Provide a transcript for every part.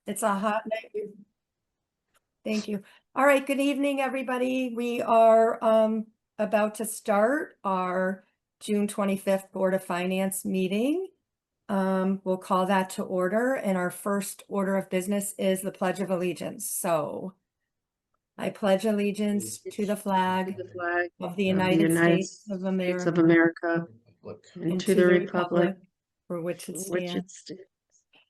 It's a hot night. Thank you. All right, good evening, everybody. We are about to start our June 25th Board of Finance meeting. We'll call that to order, and our first order of business is the Pledge of Allegiance. So I pledge allegiance to the flag the flag of the of the United States of States of America America and to the republic for which it for which it stands, stands,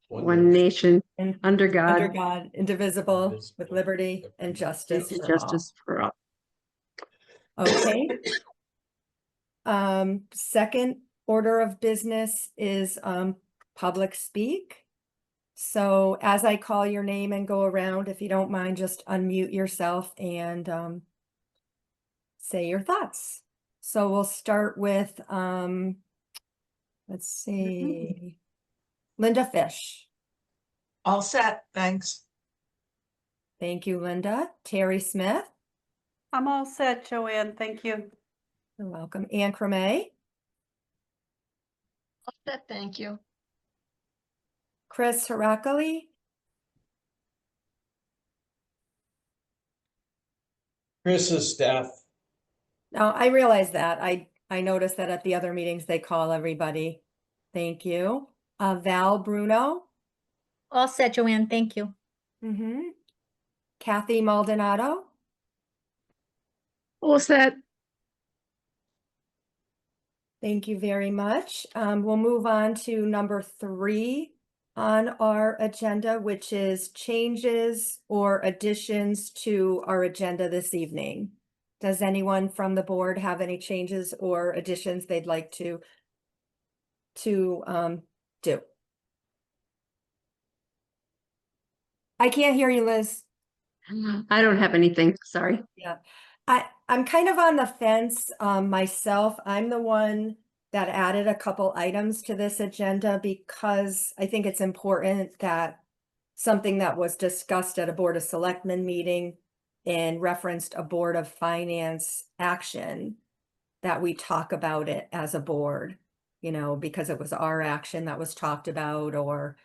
one nation, and under under God, God, indivisible, with liberty and justice and for all. justice for all. Okay. Second order of business is public speak. So as I call your name and go around, if you don't mind, just unmute yourself and say your thoughts. So we'll start with let's see, Linda Fish. All set, thanks. Thank you, Linda. Terry Smith. I'm all set, Joanne. Thank you. You're welcome. Anne Cremay. All set, thank you. Chris Harakali. Chris's staff. Now, I realize that. I noticed that at the other meetings, they call everybody. Thank you. Val Bruno. All set, Joanne, thank you. Kathy Maldonado. All set. Thank you very much. We'll move on to number 3 on our agenda, which is changes or additions to our agenda this evening. Does anyone from the board have any changes or additions they'd like to do? I can't hear you, Liz. I don't have anything, sorry. Yeah, I'm kind of on the fence myself. I'm the one that added a couple items to this agenda because I think it's important that something that was discussed at a Board of Selectmen meeting and referenced a Board of Finance action, that we talk about it as a board, you know, because it was our action that was talked about or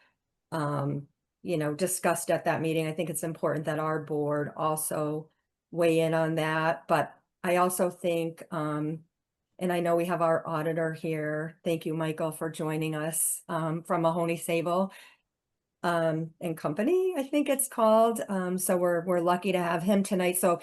you know, discussed at that meeting. I think it's important that our board also weigh in on that. But I also think, and I know we have our auditor here. Thank you, Michael, for joining us from Mahoney Sable and Company, I think it's called. So we're lucky to have him tonight. So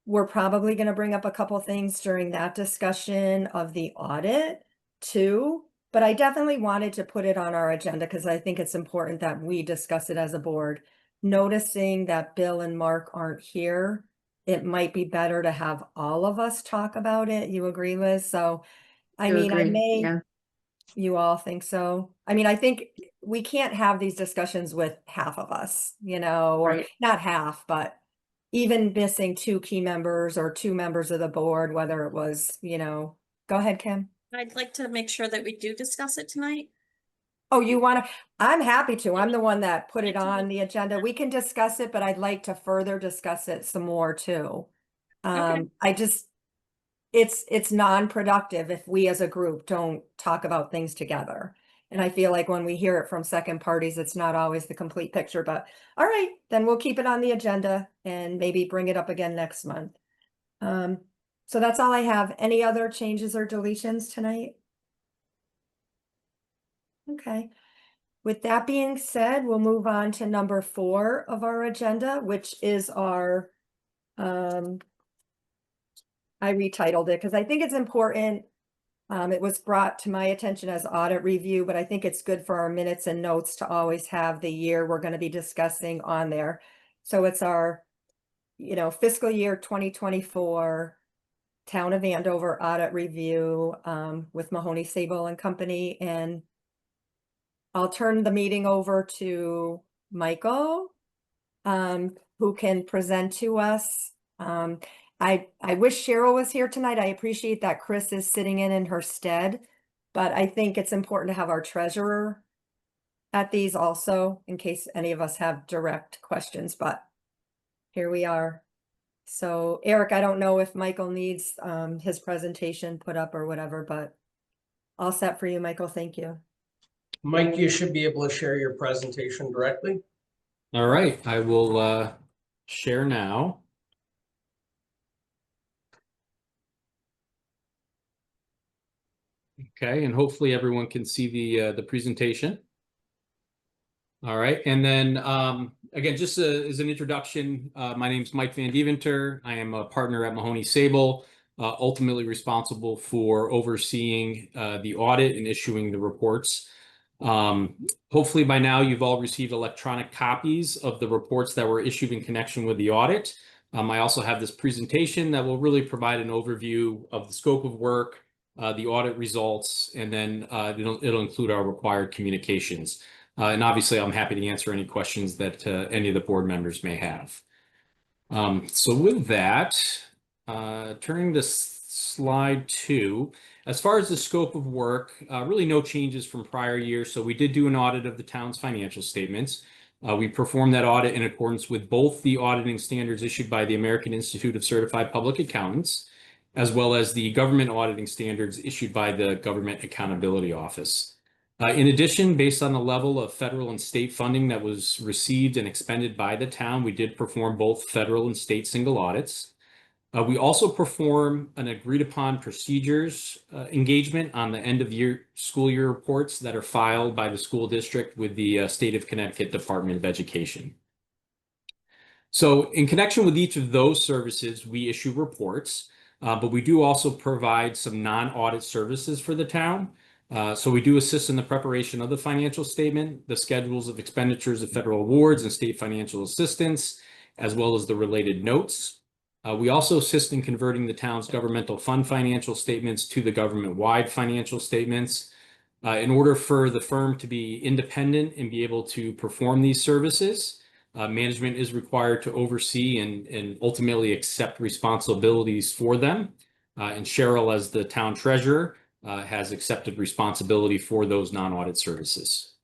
we're probably going to bring up a couple things during that discussion of the audit too. But I definitely wanted to put it on our agenda because I think it's important that we discuss it as a board. Noticing that Bill and Mark aren't here, it might be better to have all of us talk about it. You agree, Liz? So, I mean, I may, Yeah. you all think so? I mean, I think we can't have these discussions with half of us, you know, or Right. not half, but even missing 2 key members or 2 members of the board, whether it was, you know, go ahead, Kim. I'd like to make sure that we do discuss it tonight. Oh, you want to? I'm happy to. I'm the one that put it on the agenda. We can discuss it, but I'd like to further discuss it some more too. I just, it's non-productive if we as a group don't talk about things together. And I feel like when we hear it from second parties, it's not always the complete picture, but all right, then we'll keep it on the agenda and maybe bring it up again next month. So that's all I have. Any other changes or deletions tonight? Okay. With that being said, we'll move on to number 4 of our agenda, which is our, I retitled it because I think it's important. It was brought to my attention as audit review, but I think it's good for our minutes and notes to always have the year we're going to be discussing on there. So it's our, you know, fiscal year 2024 Town of Andover audit review with Mahoney Sable and Company. And I'll turn the meeting over to Michael, who can present to us. I wish Cheryl was here tonight. I appreciate that Chris is sitting in her stead, but I think it's important to have our treasurer at these also in case any of us have direct questions, but here we are. So Eric, I don't know if Michael needs his presentation put up or whatever, but all set for you, Michael. Thank you. Mike, you should be able to share your presentation directly. All right, I will share now. Okay, and hopefully everyone can see the presentation. All right, and then again, just as an introduction, my name is Mike Van Deventer. I am a partner at Mahoney Sable, ultimately responsible for overseeing the audit and issuing the reports. Hopefully by now you've all received electronic copies of the reports that were issued in connection with the audit. I also have this presentation that will really provide an overview of the scope of work, the audit results, and then it'll include our required communications. And obviously, I'm happy to answer any questions that any of the board members may have. So with that, turning to slide 2, as far as the scope of work, really no changes from prior years. So we did do an audit of the town's financial statements. We performed that audit in accordance with both the auditing standards issued by the American Institute of Certified Public Accountants, as well as the government auditing standards issued by the Government Accountability Office. In addition, based on the level of federal and state funding that was received and expended by the town, we did perform both federal and state single audits. We also perform an agreed upon procedures engagement on the end of year school year reports that are filed by the school district with the State of Connecticut Department of Education. So in connection with each of those services, we issue reports, but we do also provide some non-audit services for the town. So we do assist in the preparation of the financial statement, the schedules of expenditures of federal awards and state financial assistance, as well as the related notes. We also assist in converting the town's governmental fund financial statements to the government-wide financial statements. In order for the firm to be independent and be able to perform these services, management is required to oversee and ultimately accept responsibilities for them. And Cheryl, as the town treasurer, has accepted responsibility for those non-audit services.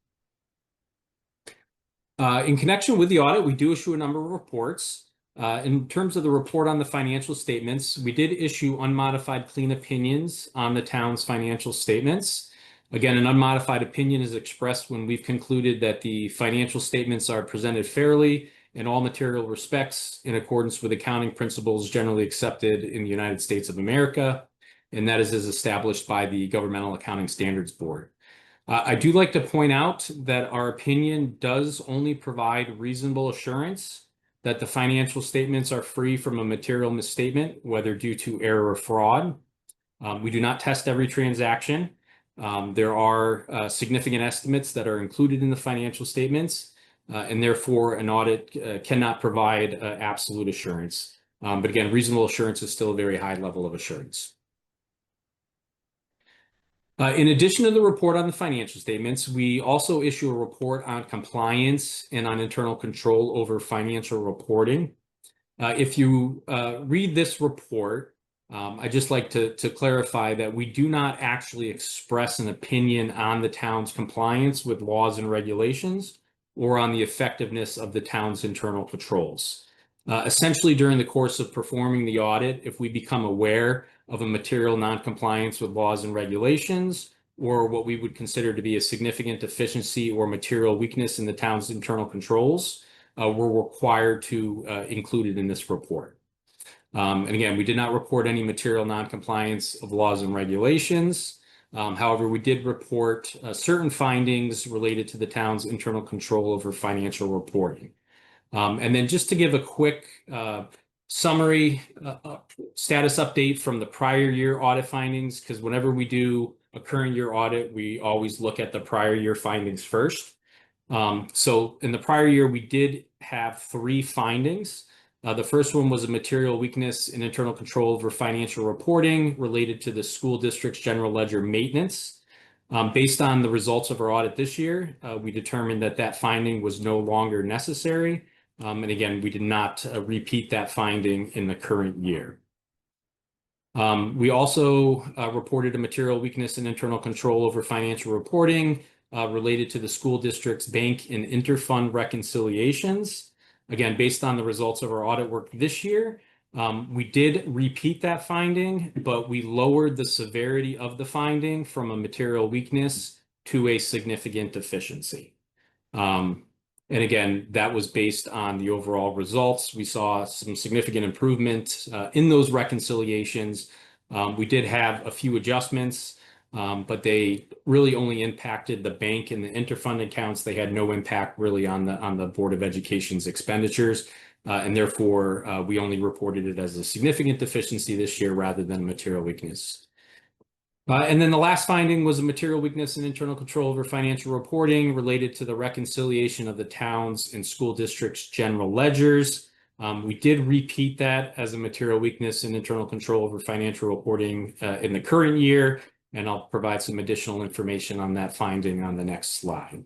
In connection with the audit, we do issue a number of reports. In terms of the report on the financial statements, we did issue unmodified clean opinions on the town's financial statements. Again, an unmodified opinion is expressed when we've concluded that the financial statements are presented fairly in all material respects in accordance with accounting principles generally accepted in the United States of America, and that is as established by the Governmental Accounting Standards Board. I do like to point out that our opinion does only provide reasonable assurance that the financial statements are free from a material misstatement, whether due to error or fraud. We do not test every transaction. There are significant estimates that are included in the financial statements, and therefore an audit cannot provide absolute assurance. But again, reasonable assurance is still a very high level of assurance. In addition to the report on the financial statements, we also issue a report on compliance and on internal control over financial reporting. If you read this report, I'd just like to clarify that we do not actually express an opinion on the town's compliance with laws and regulations or on the effectiveness of the town's internal controls. Essentially, during the course of performing the audit, if we become aware of a material non-compliance with laws and regulations, or what we would consider to be a significant deficiency or material weakness in the town's internal controls, we're required to include it in this report. And again, we did not report any material non-compliance of laws and regulations. However, we did report certain findings related to the town's internal control over financial reporting. And then just to give a quick summary status update from the prior year audit findings, because whenever we do a current year audit, we always look at the prior year findings first. So in the prior year, we did have 3 findings. The first one was a material weakness in internal control over financial reporting related to the school district's general ledger maintenance. Based on the results of our audit this year, we determined that that finding was no longer necessary. And again, we did not repeat that finding in the current year. We also reported a material weakness in internal control over financial reporting related to the school district's bank and interfund reconciliations. Again, based on the results of our audit work this year, we did repeat that finding, but we lowered the severity of the finding from a material weakness to a significant deficiency. And again, that was based on the overall results. We saw some significant improvement in those reconciliations. We did have a few adjustments, but they really only impacted the bank and the interfund accounts. They had no impact really on the Board of Education's expenditures. And therefore, we only reported it as a significant deficiency this year rather than a material weakness. And then the last finding was a material weakness in internal control over financial reporting related to the reconciliation of the towns and school districts' general ledgers. We did repeat that as a material weakness in internal control over financial reporting in the current year, and I'll provide some additional information on that finding on the next slide.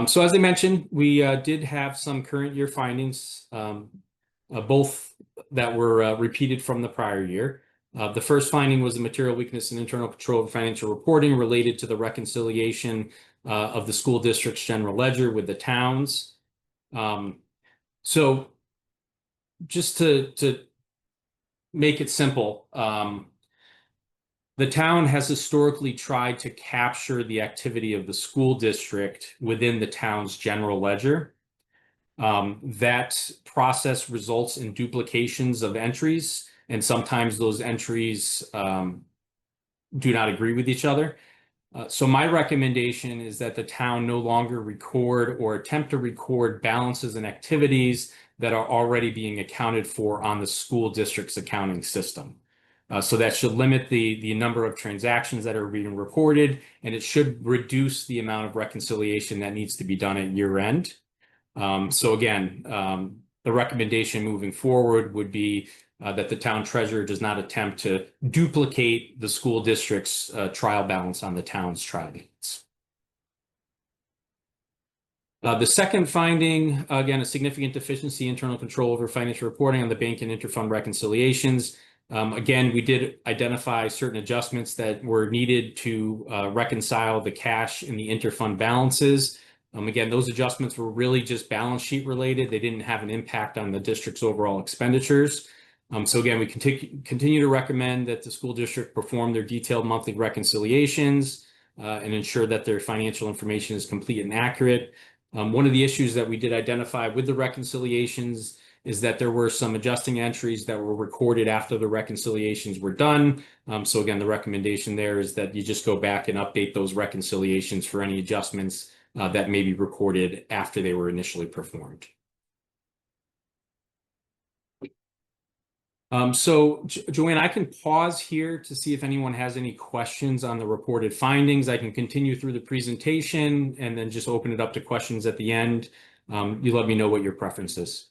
So as I mentioned, we did have some current year findings, both that were repeated from the prior year. The first finding was a material weakness in internal control of financial reporting related to the reconciliation of the school district's general ledger with the towns. So just to make it simple, the town has historically tried to capture the activity of the school district within the town's general ledger. That process results in duplications of entries, and sometimes those entries do not agree with each other. So my recommendation is that the town no longer record or attempt to record balances and activities that are already being accounted for on the school district's accounting system. So that should limit the number of transactions that are being reported, and it should reduce the amount of reconciliation that needs to be done at year end. So again, the recommendation moving forward would be that the town treasurer does not attempt to duplicate the school district's trial balance on the town's trial balance. The second finding, again, a significant deficiency, internal control over financial reporting on the bank and interfund reconciliations. Again, we did identify certain adjustments that were needed to reconcile the cash and the interfund balances. Again, those adjustments were really just balance sheet related. They didn't have an impact on the district's overall expenditures. So again, we continue to recommend that the school district perform their detailed monthly reconciliations and ensure that their financial information is complete and accurate. One of the issues that we did identify with the reconciliations is that there were some adjusting entries that were recorded after the reconciliations were done. So again, the recommendation there is that you just go back and update those reconciliations for any adjustments that may be recorded after they were initially performed. So Joanne, I can pause here to see if anyone has any questions on the reported findings. I can continue through the presentation and then just open it up to questions at the end. You let me know what your preference is.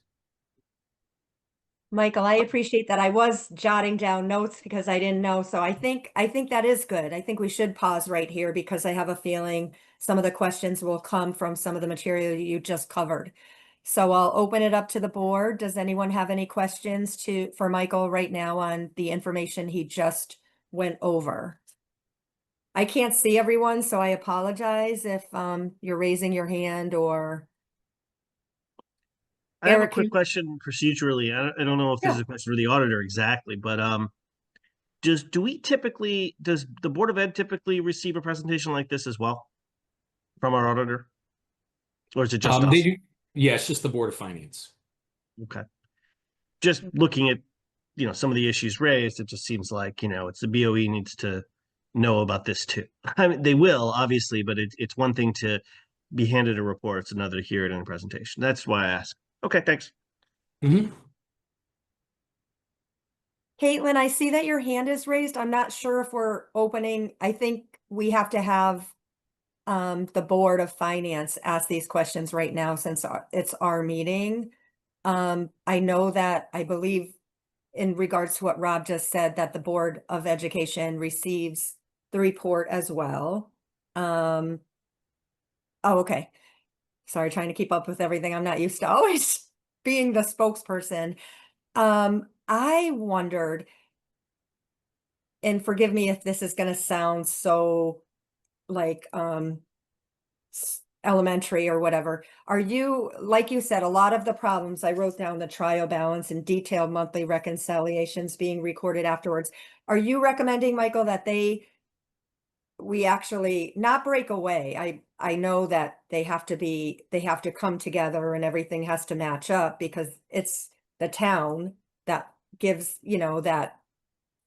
Michael, I appreciate that. I was jotting down notes because I didn't know. So I think that is good. I think we should pause right here because I have a feeling some of the questions will come from some of the material you just covered. So I'll open it up to the board. Does anyone have any questions for Michael right now on the information he just went over? I can't see everyone, so I apologize if you're raising your hand or. I have a Eric, quick question procedurally. I don't know if this is a question for the auditor exactly, but does the Board of Ed typically receive a presentation like this as well from our auditor? Or is it just us? They do, yeah, it's just the Board of Finance. Okay. Just looking at, some of the issues raised, it just seems like, it's the BOE needs to know about this too. I mean, they will, obviously, but it's one thing to be handed a report. It's another to hear it in a presentation. That's why I asked. Okay, thanks. Mm-hmm. Caitlin, I see that your hand is raised. I'm not sure if we're opening. I think we have to have the Board of Finance ask these questions right now since it's our meeting. I know that I believe in regards to what Rob just said, that the Board of Education receives the report as well. Oh, okay. Sorry, trying to keep up with everything. I'm not used to always being the spokesperson. I wondered, and forgive me if this is going to sound so like elementary or whatever. Are you, like you said, a lot of the problems, I wrote down the trial balance and detailed monthly reconciliations being recorded afterwards. Are you recommending, Michael, that we actually not break away? I know that they have to come together and everything has to match up because it's the town that gives, that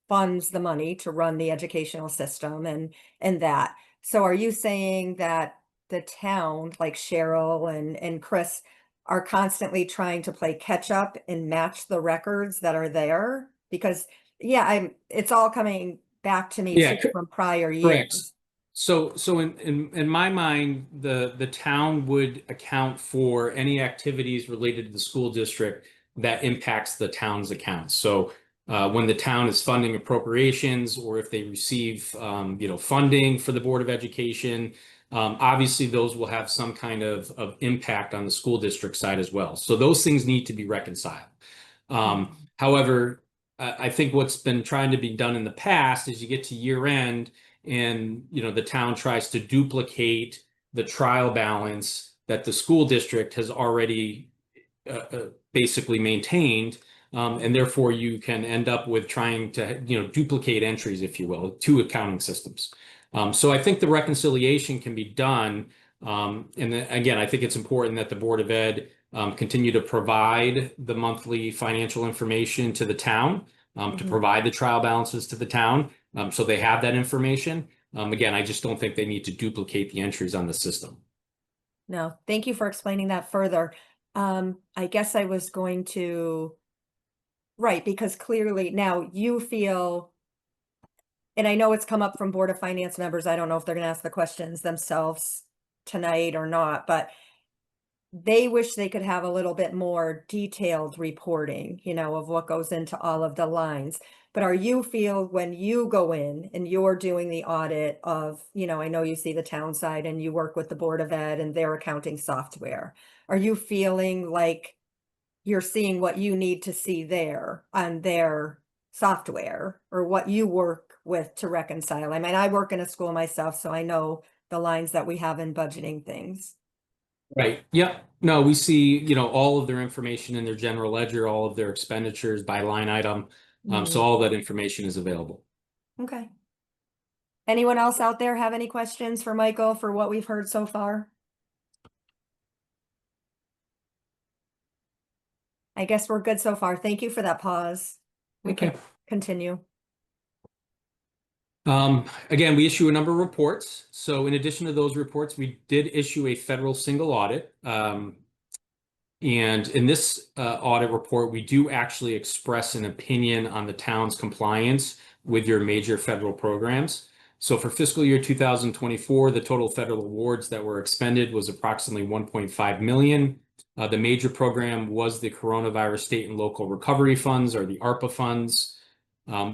funds the money to run the educational system and that. So are you saying that the town, like Cheryl and Chris, are constantly trying to play catch up and match the records that are there? Because it's all coming back to me Yeah, too from prior correct. years. So in my mind, the town would account for any activities related to the school district that impacts the town's accounts. So when the town is funding appropriations, or if they receive funding for the Board of Education, obviously those will have some kind of impact on the school district side as well. So those things need to be reconciled. However, I think what's been trying to be done in the past is you get to year end and the town tries to duplicate the trial balance that the school district has already basically maintained, and therefore you can end up with trying to duplicate entries, if you will, two accounting systems. So I think the reconciliation can be done, and then, again, I think it's important that the Board of Ed continue to provide the monthly financial information to the town, to provide the trial balances to the town. So they have that information. Again, I just don't think they need to duplicate the entries on the system. No, thank you for explaining that further. I guess I was going to, right, because clearly now you feel, and I know it's come up from Board of Finance members, I don't know if they're going to ask the questions themselves tonight or not, but they wish they could have a little bit more detailed reporting, of what goes into all of the lines. But are you feel when you go in and you're doing the audit of, I know you see the town side and you work with the Board of Ed and their accounting software. Are you feeling like you're seeing what you need to see there on their software, or what you work with to reconcile? I mean, I work in a school myself, so I know the lines that we have in budgeting things. Right. Yep. No, we see, all of their information in their general ledger, all of their expenditures by line item. So all that information is available. Okay. Anyone else out there have any questions for Michael for what we've heard so far? I guess we're good so far. Thank you for that pause. We can continue. Again, we issue a number of reports. So in addition to those reports, we did issue a federal single audit. And in this audit report, we do actually express an opinion on the town's compliance with your major federal programs. So for fiscal year 2024, the total federal awards that were expended was approximately 1.5 million. The major program was the Coronavirus State and Local Recovery Funds, or the ARPA funds.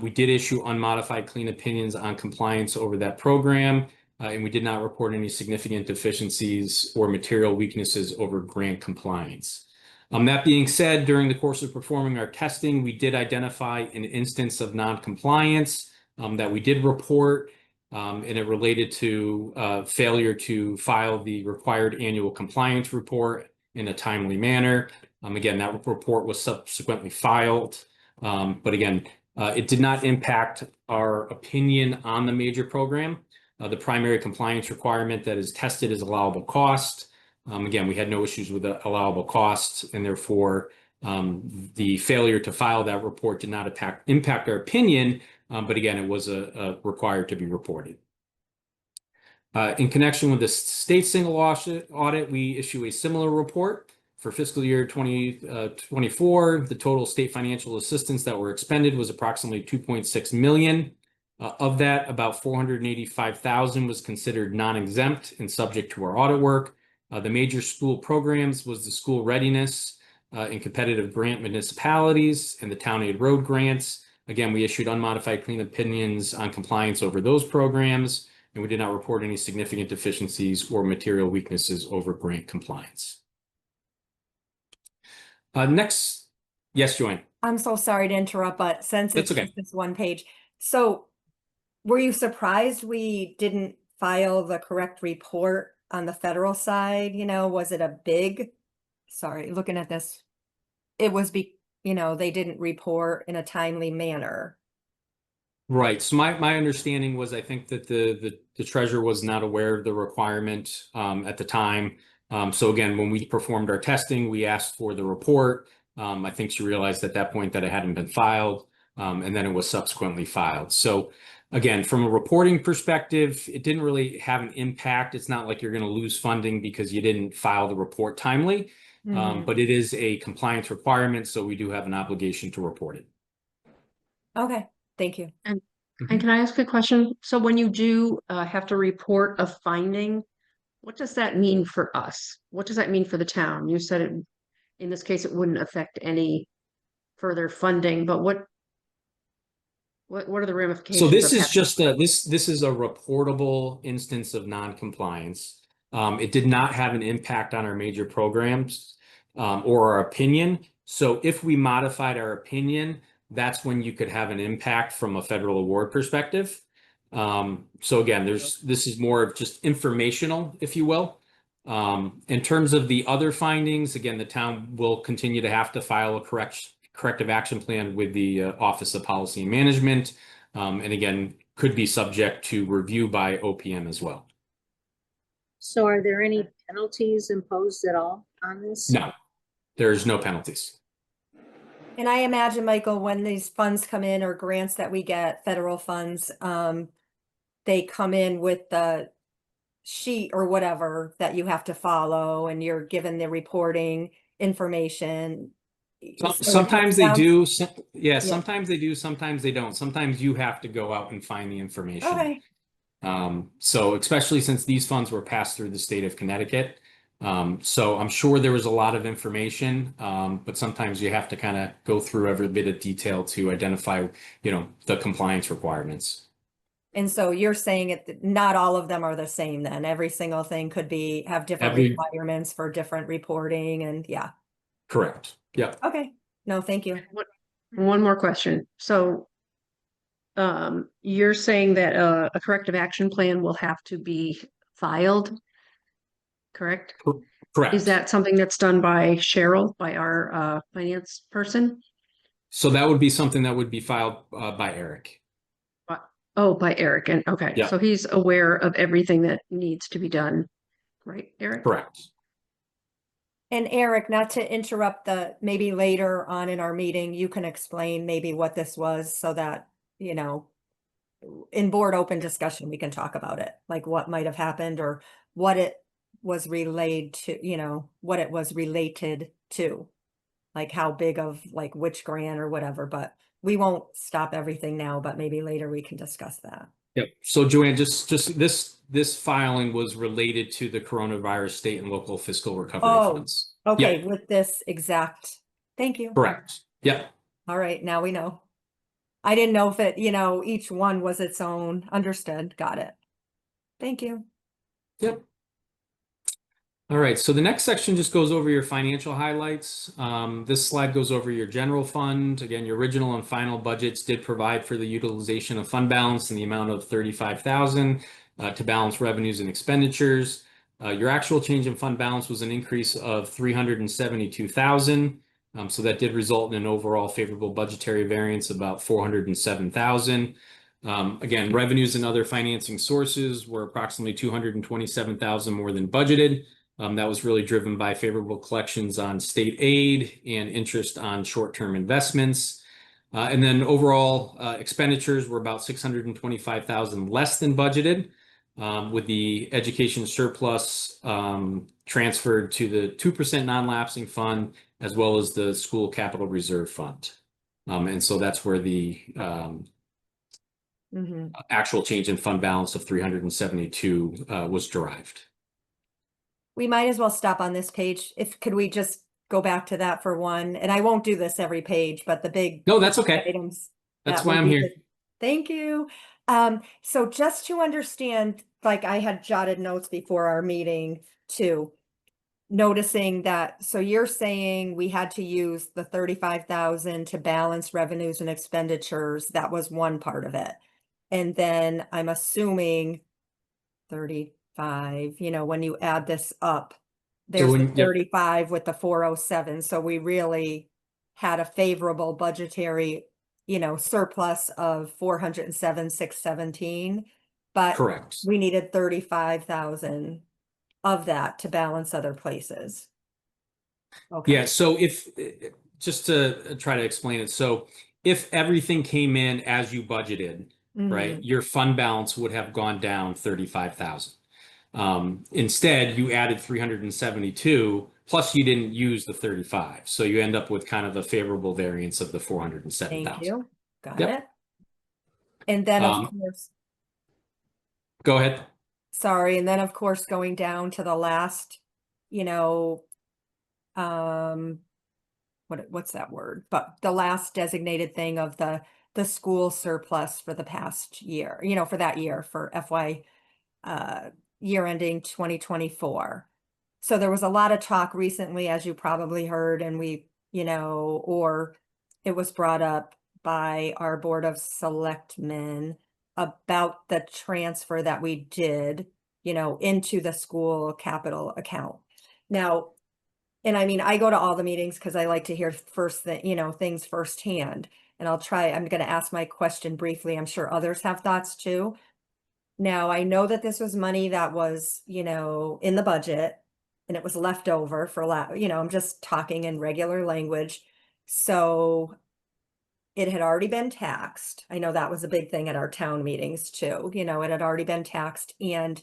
We did issue unmodified clean opinions on compliance over that program, and we did not report any significant deficiencies or material weaknesses over grant compliance. That being said, during the course of performing our testing, we did identify an instance of non-compliance that we did report, and it related to failure to file the required annual compliance report in a timely manner. Again, that report was subsequently filed, but again, it did not impact our opinion on the major program. The primary compliance requirement that is tested is allowable cost. Again, we had no issues with the allowable costs, and therefore the failure to file that report did not impact our opinion, but again, it was required to be reported. In connection with the state single audit, we issue a similar report. For fiscal year 2024, the total state financial assistance that were expended was approximately 2.6 million. Of that, about 485,000 was considered non-exempt and subject to our audit work. The major school programs was the school readiness and competitive grant municipalities and the town aid road grants. Again, we issued unmodified clean opinions on compliance over those programs, and we did not report any significant deficiencies or material weaknesses over grant compliance. Next, yes, Joanne. I'm so sorry to interrupt, but since it's That's okay. just this one page, so were you surprised we didn't file the correct report on the federal side? Was it a big, sorry, looking at this, it was they didn't report in a timely manner. Right. So my understanding was, I think that the treasurer was not aware of the requirement at the time. So again, when we performed our testing, we asked for the report. I think she realized at that point that it hadn't been filed, and then it was subsequently filed. So again, from a reporting perspective, it didn't really have an impact. It's not like you're going to lose funding because you didn't file the report timely, Mhm. but it is a compliance requirement, so we do have an obligation to report it. Okay, thank you. And can I ask a question? So when you do have to report a finding, what does that mean for us? What does that mean for the town? You said it, in this case, it wouldn't affect any further funding, but what are the ramifications? So this of is having- just this is a reportable instance of non-compliance. It did not have an impact on our major programs or our opinion. So if we modified our opinion, that's when you could have an impact from a federal award perspective. So again, this is more of just informational, if you will. In terms of the other findings, again, the town will continue to have to file a corrective action plan with the Office of Policy and Management, and again, could be subject to review by OPM as well. So are there any penalties imposed at all on this? No, there's no penalties. And I imagine, Michael, when these funds come in or grants that we get, federal funds, they come in with the sheet or whatever that you have to follow and you're given the reporting information. So it Sometimes they sounds- do. Sometimes they do. Sometimes they don't. Sometimes you have to go out and find the information. Okay, So especially since these funds were passed through the state of Connecticut. So I'm sure there was a lot of information, but sometimes you have to kind of go through every bit of detail to identify, the compliance requirements. and so you're saying not all of them are the same then. Every single thing could have different Every- requirements for different reporting and yeah. Correct. Yep. Okay, no, thank you. One more question. So you're saying that a corrective action plan will have to be filed, correct? Correct. Is that something that's done by Cheryl, by our finance person? So that would be something that would be filed by Eric. Oh, by Eric. And okay, Yeah. so he's aware of everything that needs to be done, right, Eric? Correct. And Eric, not to interrupt maybe later on in our meeting, you can explain maybe what this was so that, in board open discussion, we can talk about it, like what might have happened or what it was relayed to, what it was related to, like how big of like which grant or whatever, but we won't stop everything now, but maybe later we can discuss that. Yep. So Joanne, just this filing was related to the coronavirus state and local fiscal recovery Oh, funds. Okay, Yep. with this exact, thank you. Correct. Yep. All right, now we know. I didn't know if it, each one was its own. Understood. Got it. Thank you. Yep. All right, so the next section just goes over your financial highlights. This slide goes over your general fund. Again, your original and final budgets did provide for the utilization of fund balance in the amount of $35,000 to balance revenues and expenditures. Your actual change in fund balance was an increase of $372,000. So that did result in an overall favorable budgetary variance of about $407,000. Again, revenues and other financing sources were approximately $227,000 more than budgeted. That was really driven by favorable collections on state aid and interest on short-term investments. And then overall expenditures were about $625,000 less than budgeted, with the education surplus transferred to the 2% non-lapsing fund, as well as the school capital reserve fund. And so that's where the actual change in fund balance of 372 was derived. We might as well stop on this page. Could we just go back to that for one? And I won't do this every page, but the big No, that's okay. items. That's that why would I'm be here. good. Thank you. So just to understand, like I had jotted notes before our meeting too, noticing that, so you're saying we had to use the 35,000 to balance revenues and expenditures. That was one part of it. And then I'm assuming 35, when you add this up, there's the yep. 35 with the 407. So we really had a favorable budgetary surplus of 407,617, but Correct. we needed 35,000 of that to balance other places. Okay. Yeah, so if, just to try to explain it, so if everything came in as you budgeted, right, Mhm. your fund balance would have gone down 35,000. Instead, you added 372, plus you didn't use the 35. So you end up with kind of a favorable variance of the Thank 407,000. you. Got Yep. it. And then of Um, course, Go ahead. sorry, and then of course, going down to the last, what's that word? But the last designated thing of the school surplus for the past year, for that year, for FY year ending 2024. So there was a lot of talk recently, as you probably heard, and or it was brought up by our Board of Selectmen about the transfer that we did, into the school capital account. Now, and I mean, I go to all the meetings because I like to hear things firsthand. And I'm going to ask my question briefly. I'm sure others have thoughts too. Now, I know that this was money that was, in the budget and it was left over for I'm just talking in regular language. So it had already been taxed. I know that was a big thing at our town meetings too. It had already been taxed, and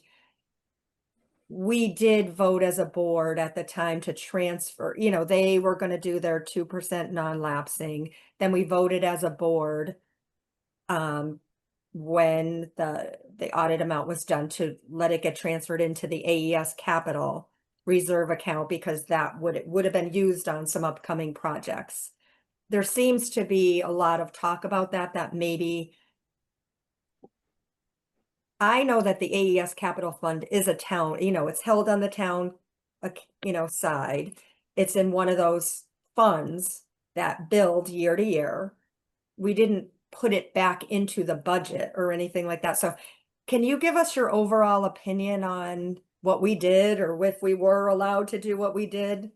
we did vote as a board at the time to transfer, they were going to do their 2% non-lapsing. Then we voted as a board when the audit amount was done to let it get transferred into the AES capital reserve account, because it would have been used on some upcoming projects. There seems to be a lot of talk about that maybe, I know that the AES Capital Fund is a town, it's held on the town, side. It's in one of those funds that build year to year. We didn't put it back into the budget or anything like that. So can you give us your overall opinion on what we did, or if we were allowed to do what we did?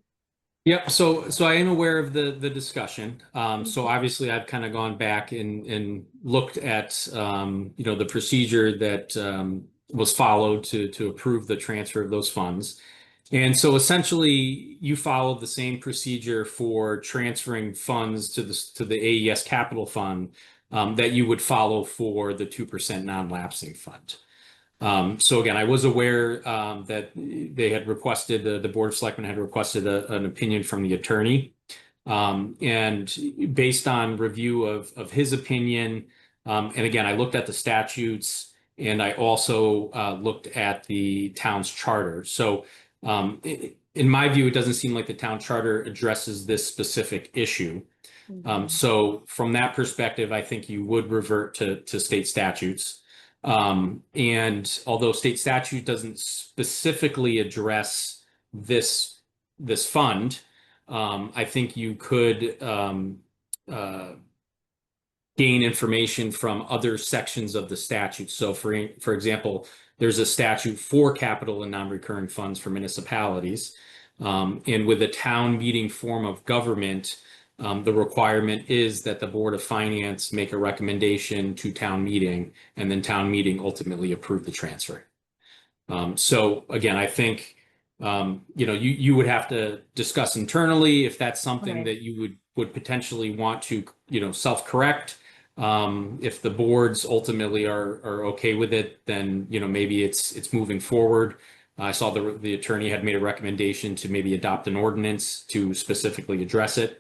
Yep. So I am aware of the discussion. So obviously I've kind of gone back and looked at the procedure that was followed to approve the transfer of those funds. And so essentially you followed the same procedure for transferring funds to the AES Capital Fund that you would follow for the 2% non-lapsing fund. So again, I was aware that they had requested, the Board of Selectmen had requested an opinion from the attorney. And based on review of his opinion, and again, I looked at the statutes and I also looked at the town's charter. So in my view, it doesn't seem like the town charter addresses this specific issue. So from that perspective, I think you would revert to state statutes. And although state statute doesn't specifically address this fund, I think you could gain information from other sections of the statute. So for example, there's a statute for capital and non-recurring funds for municipalities. And with a town meeting form of government, the requirement is that the Board of Finance make a recommendation to town meeting, and then town meeting ultimately approve the transfer. So again, I think you would have to discuss internally if that's something Right. that you would potentially want to self-correct. If the boards ultimately are okay with it, then maybe it's moving forward. I saw the attorney had made a recommendation to maybe adopt an ordinance to specifically address it.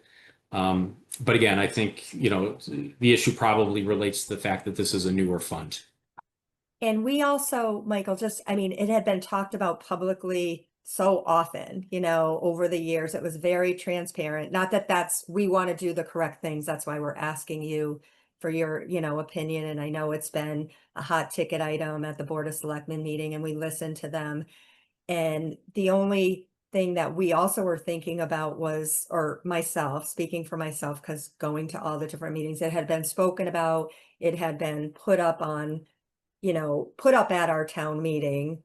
But again, I think, the issue probably relates to the fact that this is a newer fund. And we also, Michael, it had been talked about publicly so often, over the years. It was very transparent. Not that we want to do the correct things. That's why we're asking you for your, opinion. And I know it's been a hot ticket item at the Board of Selectmen meeting, and we listened to them. And the only thing that we also were thinking about was, or myself, speaking for myself, because going to all the different meetings, it had been spoken about, it had been put up at our town meeting.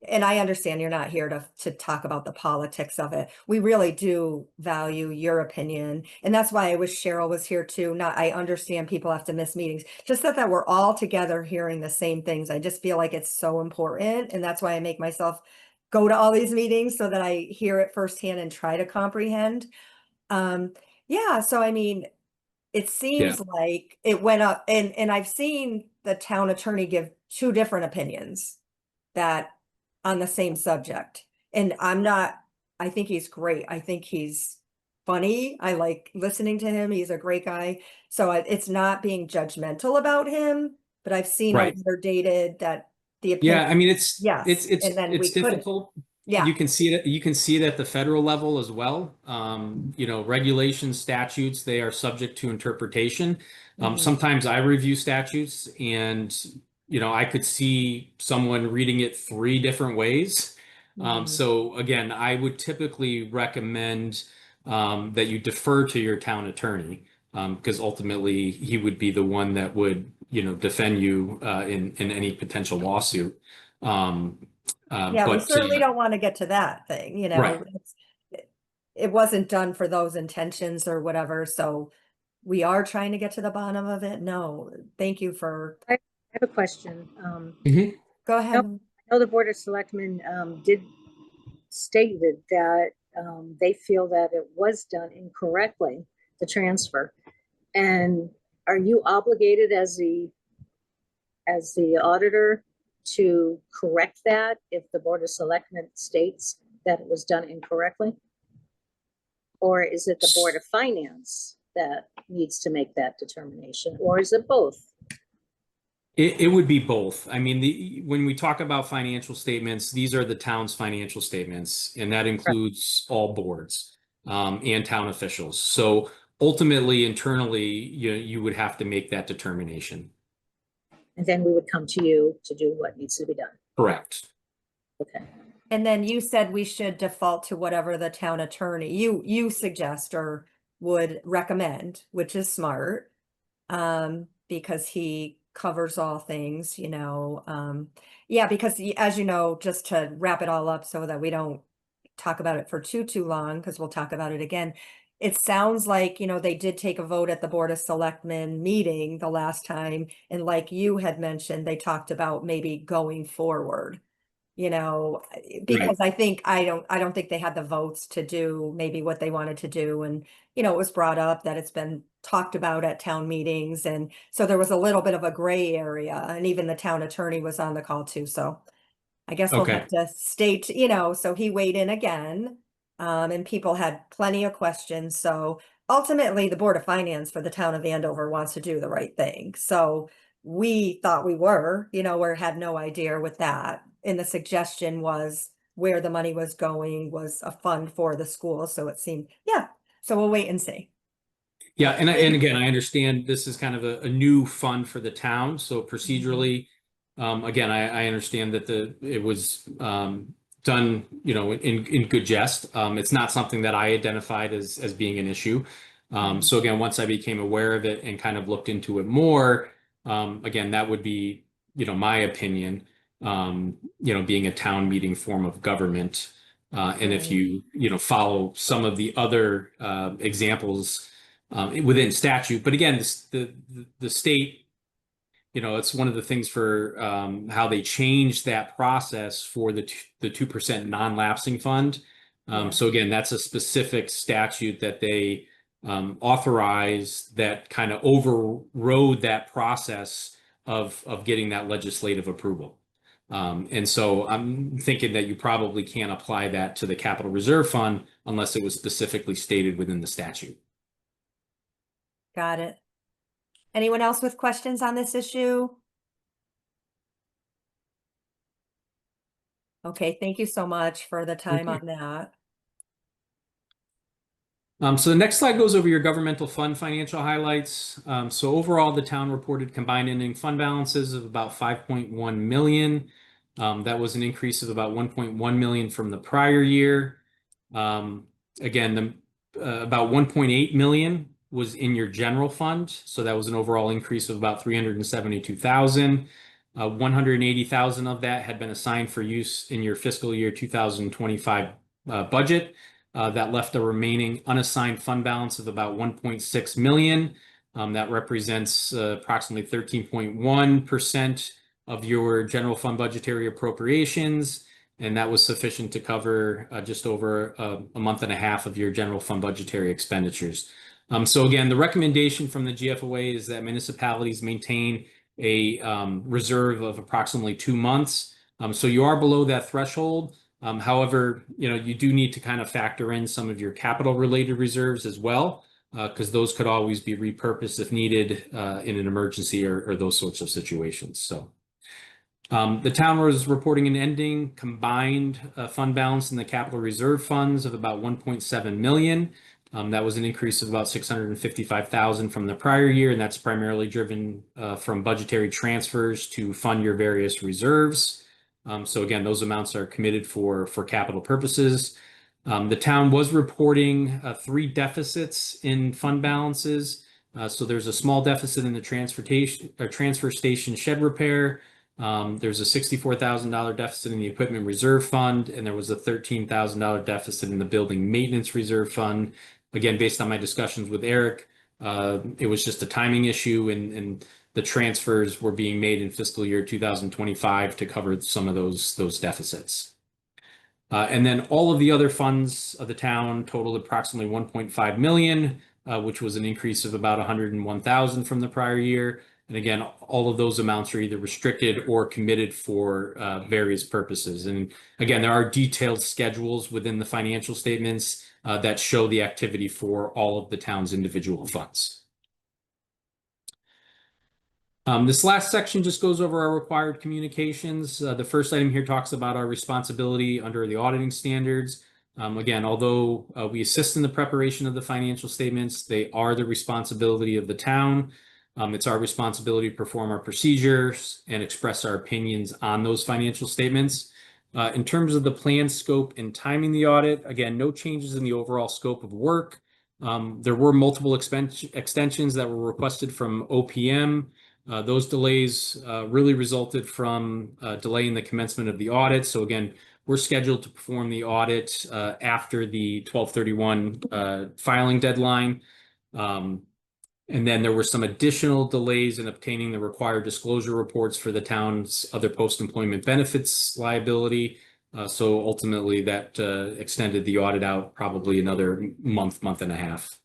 and I understand you're not here to talk about the politics of it. We really do value your opinion. And that's why I wish Cheryl was here too. Not, I understand people have to miss meetings, just that we're all together hearing the same things. I just feel like it's so important. And that's why I make myself go to all these meetings so that I hear it firsthand and try to comprehend. Yeah, so I mean, it seems like it went up, and I've seen the town attorney give two different opinions that on the same subject. And I think he's great. I think he's funny. I like listening to him. He's a great guy. So it's not being judgmental about him, but I've seen a Right. letter dated that the opinion. Yeah, I mean, it's Yes, and then we it's couldn't. difficult. Yeah. You can see it at the federal level as well. You know, regulations, statutes, they are subject to interpretation. Mhm. Sometimes I review statutes and, you know, I could see someone reading it three different ways. Mhm. So again, I would typically recommend that you defer to your town attorney, because ultimately he would be the one that would, you know, defend you in any potential lawsuit. Yeah, we But certainly don't want to get to that thing, you know. Right. It wasn't done for those intentions or whatever, so we are trying to get to the bottom of it. No, thank you for, I have a question. go ahead. I know the Board of Selectmen did stated that they feel that it was done incorrectly, the transfer. And are you obligated as the auditor to correct that if the Board of Selectmen states that it was done incorrectly? Or is it the Board of Finance that needs to make that determination, or is it both? It would be both. I mean, when we talk about financial statements, these are the town's financial statements, and that includes all boards and town officials. So ultimately, internally, you would have to make that determination. And then we would come to you to do what needs to be done. Correct. Okay. And then you said we should default to whatever the town attorney you suggest or would recommend, which is smart, because he covers all things, you know. Yeah, because as you know, just to wrap it all up so that we don't talk about it for too long, because we'll talk about it again. It sounds like, you know, they did take a vote at the Board of Selectmen meeting the last time. And like you had mentioned, they talked about maybe going forward, you know, because I don't think they had the votes to do maybe what they wanted to do. And, you know, it was brought up that it's been talked about at town meetings. And so there was a little bit of a gray area, and even the town attorney was on the call too. So I guess we'll have to state, you know, so he weighed in again, and people had plenty of questions. So ultimately the Board of Finance for the town of Andover wants to do the right thing. So we thought we were, you know, we had no idea with that. And the suggestion was where the money was going was a fund for the school. So it seemed, yeah. So we'll wait and see. Yeah, and again, I understand this is kind of a new fund for the town. So procedurally, again, I understand that it was done, you know, in good jest. It's not something that I identified as being an issue. So again, once I became aware of it and kind of looked into it more, again, that would be, you know, my opinion. You know, being a town meeting form of government, and if you know, follow some of the other examples within statute, but again, the state, you know, it's one of the things for how they changed that process for the 2% non-lapsing fund. So again, that's a specific statute that they authorized that kind of overrode that process of getting that legislative approval. And so I'm thinking that you probably can't apply that to the capital reserve fund unless it was specifically stated within the statute. Got it. Anyone else with questions on this issue? Okay, thank you so much for the time on that. So the next slide goes over your governmental fund financial highlights. So overall, the town reported combined ending fund balances of about 5.1 million. That was an increase of about 1.1 million from the prior year. Again, about 1.8 million was in your general fund. So that was an overall increase of about 372,000. 180,000 of that had been assigned for use in your fiscal year 2025 budget. That left a remaining unassigned fund balance of about 1.6 million. That represents approximately 13.1% of your general fund budgetary appropriations, and that was sufficient to cover just over a month and a half of your general fund budgetary expenditures. So again, the recommendation from the GFOA is that municipalities maintain a reserve of approximately 2 months. So you are below that threshold. However, you do need to kind of factor in some of your capital related reserves as well, because those could always be repurposed if needed in an emergency or those sorts of situations. So the town was reporting an ending combined fund balance in the capital reserve funds of about 1.7 million. That was an increase of about 655,000 from the prior year, and that's primarily driven from budgetary transfers to fund your various reserves. So again, those amounts are committed for capital purposes. The town was reporting 3 deficits in fund balances. So there's a small deficit in the transfer station shed repair. There's a $64,000 deficit in the equipment reserve fund, and there was a $13,000 deficit in the building maintenance reserve fund. Again, based on my discussions with Eric, it was just a timing issue, and the transfers were being made in fiscal year 2025 to cover some of those deficits. And then all of the other funds of the town totaled approximately 1.5 million, which was an increase of about 101,000 from the prior year. And again, all of those amounts are either restricted or committed for various purposes. And again, there are detailed schedules within the financial statements that show the activity for all of the town's individual funds. This last section just goes over our required communications. The first item here talks about our responsibility under the auditing standards. Again, although we assist in the preparation of the financial statements, they are the responsibility of the town. It's our responsibility to perform our procedures and express our opinions on those financial statements. In terms of the plan, scope, and timing the audit, again, no changes in the overall scope of work. There were multiple extensions that were requested from OPM. Those delays really resulted from delay in the commencement of the audit. So again, we're scheduled to perform the audit after the 12/31 filing deadline. And then there were some additional delays in obtaining the required disclosure reports for the town's other post-employment benefits liability. So ultimately that extended the audit out probably another month and a half.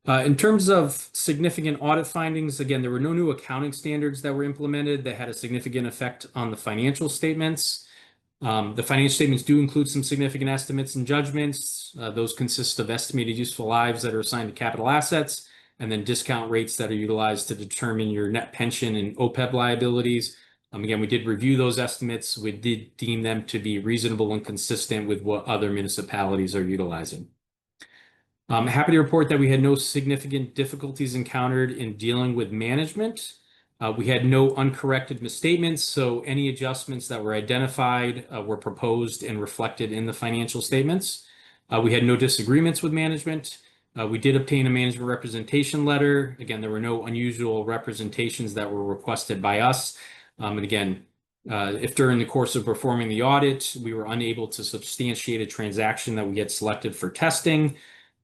In terms of significant audit findings, again, there were no new accounting standards that were implemented that had a significant effect on the financial statements. The financial statements do include some significant estimates and judgments. Those consist of estimated useful lives that are assigned to capital assets, and then discount rates that are utilized to determine your net pension and OPEB liabilities. Again, we did review those estimates. We did deem them to be reasonable and consistent with what other municipalities are utilizing. I'm happy to report that we had no significant difficulties encountered in dealing with management. We had no uncorrected misstatements, so any adjustments that were identified were proposed and reflected in the financial statements. We had no disagreements with management. We did obtain a management representation letter. Again, there were no unusual representations that were requested by us. And again, if during the course of performing the audit, we were unable to substantiate a transaction that we had selected for testing,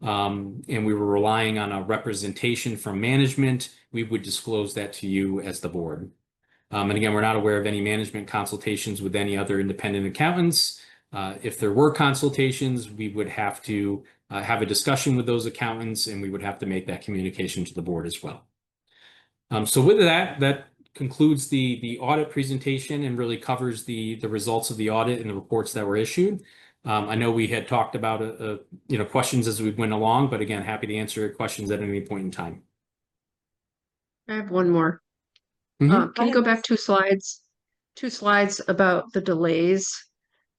and we were relying on a representation from management, we would disclose that to you as the board. And again, we're not aware of any management consultations with any other independent accountants. If there were consultations, we would have to have a discussion with those accountants, and we would have to make that communication to the board as well. So with that concludes the audit presentation and really covers the results of the audit and the reports that were issued. I know we had talked about questions as we went along, but again, happy to answer questions at any point in time. I have one more. Mhm. Can you go back 2 slides? 2 slides about the delays.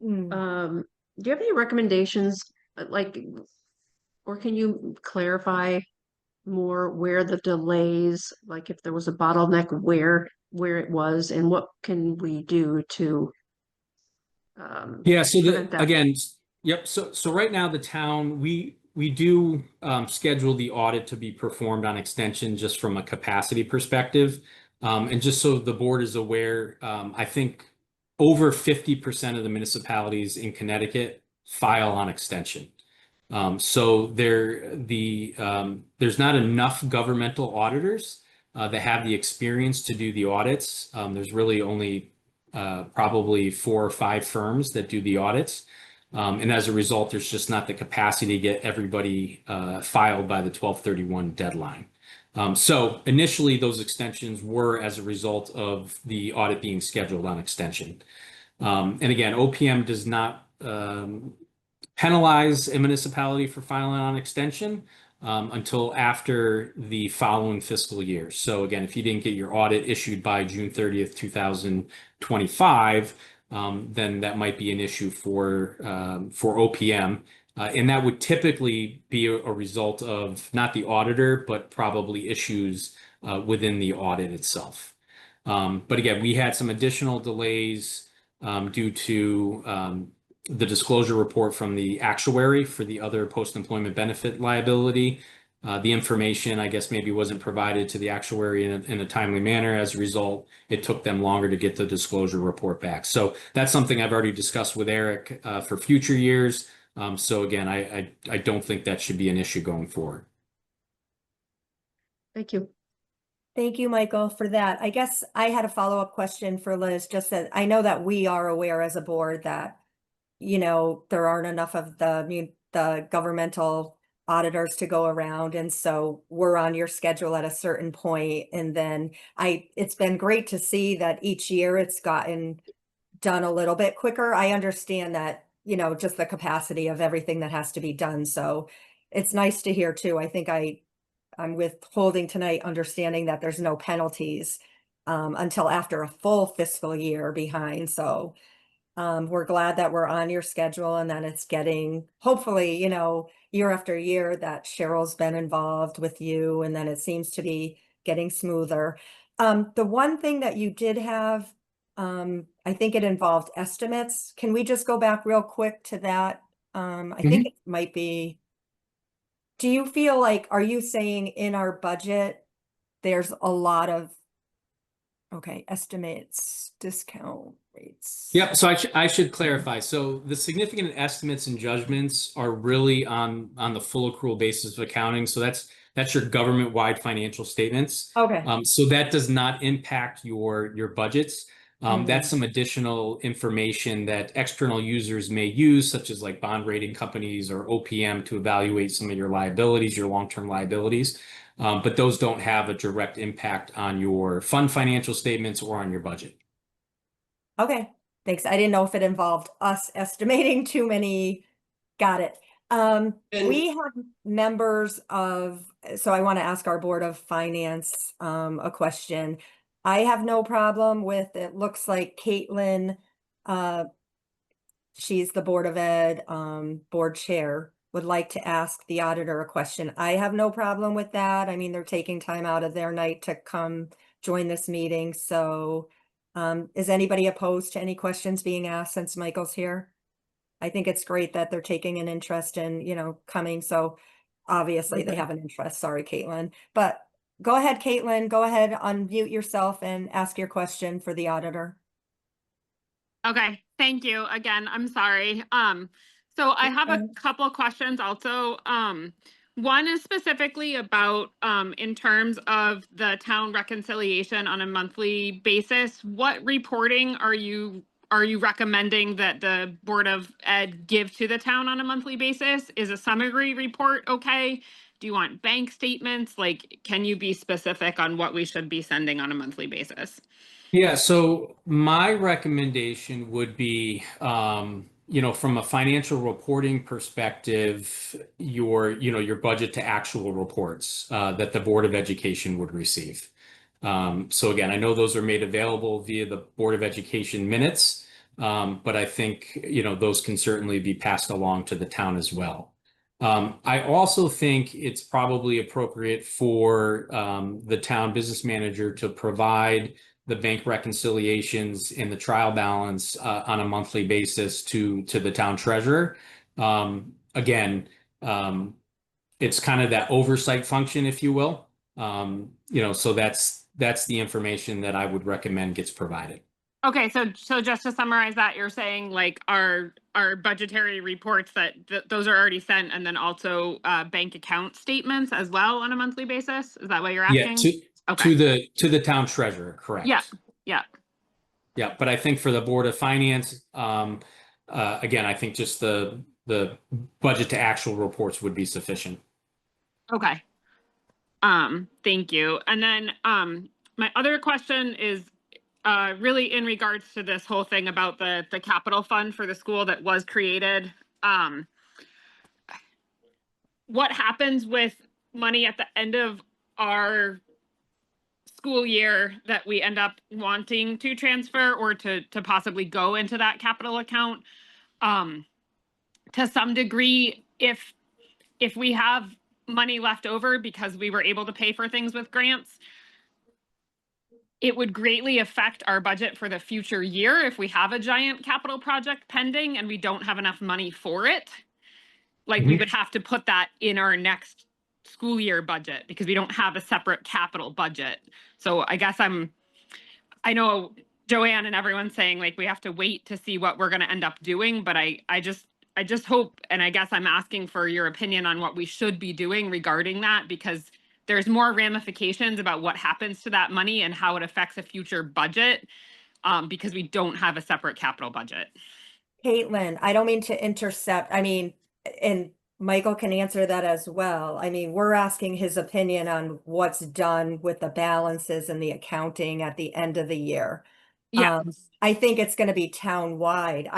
Mm. Do you have any recommendations, or can you clarify more where the delays, like if there was a bottleneck, where it was, and what can we do to Yeah, so prevent that? again, yep. So right now the town, we do schedule the audit to be performed on extension just from a capacity perspective. And just so the board is aware, I think over 50% of the municipalities in Connecticut file on extension. So there's not enough governmental auditors that have the experience to do the audits. There's really only probably 4 or 5 firms that do the audits. And as a result, there's just not the capacity to get everybody filed by the 12/31 deadline. So initially, those extensions were as a result of the audit being scheduled on extension. And again, OPM does not penalize a municipality for filing on extension until after the following fiscal year. So again, if you didn't get your audit issued by June 30th, 2025, then that might be an issue for OPM. And that would typically be a result of not the auditor, but probably issues within the audit itself. But again, we had some additional delays due to the disclosure report from the actuary for the other post-employment benefit liability. The information, I guess, maybe wasn't provided to the actuary in a timely manner. As a result, it took them longer to get the disclosure report back. So that's something I've already discussed with Eric for future years. So again, I don't think that should be an issue going forward. Thank you. Thank you, Michael, for that. I guess I had a follow-up question for Liz, just that I know that we are aware as a board that, you know, there aren't enough of the governmental auditors to go around. And so we're on your schedule at a certain point. And then it's been great to see that each year it's gotten done a little bit quicker. I understand that, you know, just the capacity of everything that has to be done. So it's nice to hear too. I think I'm withholding tonight, understanding that there's no penalties until after a full fiscal year behind. So we're glad that we're on your schedule and that it's getting, hopefully, you know, year after year that Cheryl's been involved with you, and then it seems to be getting smoother. The one thing that you did have, I think it involved estimates. Can we just go back real quick to that? I think it might be, do you feel like, are you saying in our budget, there's a lot of, okay, estimates, discount rates? Yep. So I should clarify. So the significant estimates and judgments are really on the full accrual basis of accounting. So that's your government-wide financial statements. Okay. So that does not impact your budgets. That's some additional information that external users may use, such as like bond rating companies or OPM, to evaluate some of your liabilities, your long-term liabilities. But those don't have a direct impact on your fund financial statements or on your budget. Okay, thanks. I didn't know if it involved us estimating too many. Got it. We have members of, so I want to ask our Board of Finance a question. I have no problem with, it looks like Caitlin, she's the Board of Ed board chair, would like to ask the auditor a question. I have no problem with that. I mean, they're taking time out of their night to come join this meeting. So is anybody opposed to any questions being asked since Michael's here? I think it's great that they're taking an interest in, you know, coming. So obviously they have an interest. Sorry, Caitlin. But go ahead, Caitlin. Go ahead, unmute yourself and ask your question for the auditor. Okay, thank you. Again, I'm sorry. So I have a couple of questions also. One is specifically about in terms of the town reconciliation on a monthly basis. What reporting are you recommending that the Board of Ed give to the town on a monthly basis? Is a summary report okay? Do you want bank statements? Like, can you be specific on what we should be sending on a monthly basis? Yeah, so my recommendation would be, you know, from a financial reporting perspective, your budget to actual reports that the Board of Education would receive. So again, I know those are made available via the Board of Education minutes, but I think, you know, those can certainly be passed along to the town as well. I also think it's probably appropriate for the town business manager to provide the bank reconciliations and the trial balance on a monthly basis to the town treasurer. Again, it's kind of that oversight function, if you will. You know, so that's that's the information that I would recommend gets provided. Okay, so just to summarize that, you're saying like our budgetary reports that those are already sent, and then also bank account statements as well on a monthly basis? Is that what you're Yeah, asking? to the town treasurer, correct? Yeah. Yeah, but I think for the Board of Finance, again, I think just the budget to actual reports would be sufficient. Okay. Thank you. And then my other question is really in regards to this whole thing about the capital fund for the school that was created. What happens with money at the end of our school year that we end up wanting to transfer or to possibly go into that capital account? To some degree, if we have money left over because we were able to pay for things with grants, it would greatly affect our budget for the future year if we have a giant capital project pending and we don't have enough money for it. Like we would have to put that in our next school year budget because we don't have a separate capital budget. So I guess I know Joanne and everyone's saying like we have to wait to see what we're going to end up doing, but I just hope, and I guess I'm asking for your opinion on what we should be doing regarding that, because there's more ramifications about what happens to that money and how it affects a future budget because we don't have a separate capital budget. Caitlin, I don't mean to intercept. I mean, and Michael can answer that as well. I mean, we're asking his opinion on what's done with the balances and the accounting at the end of the year. Yeah. I think it's going to be town-wide.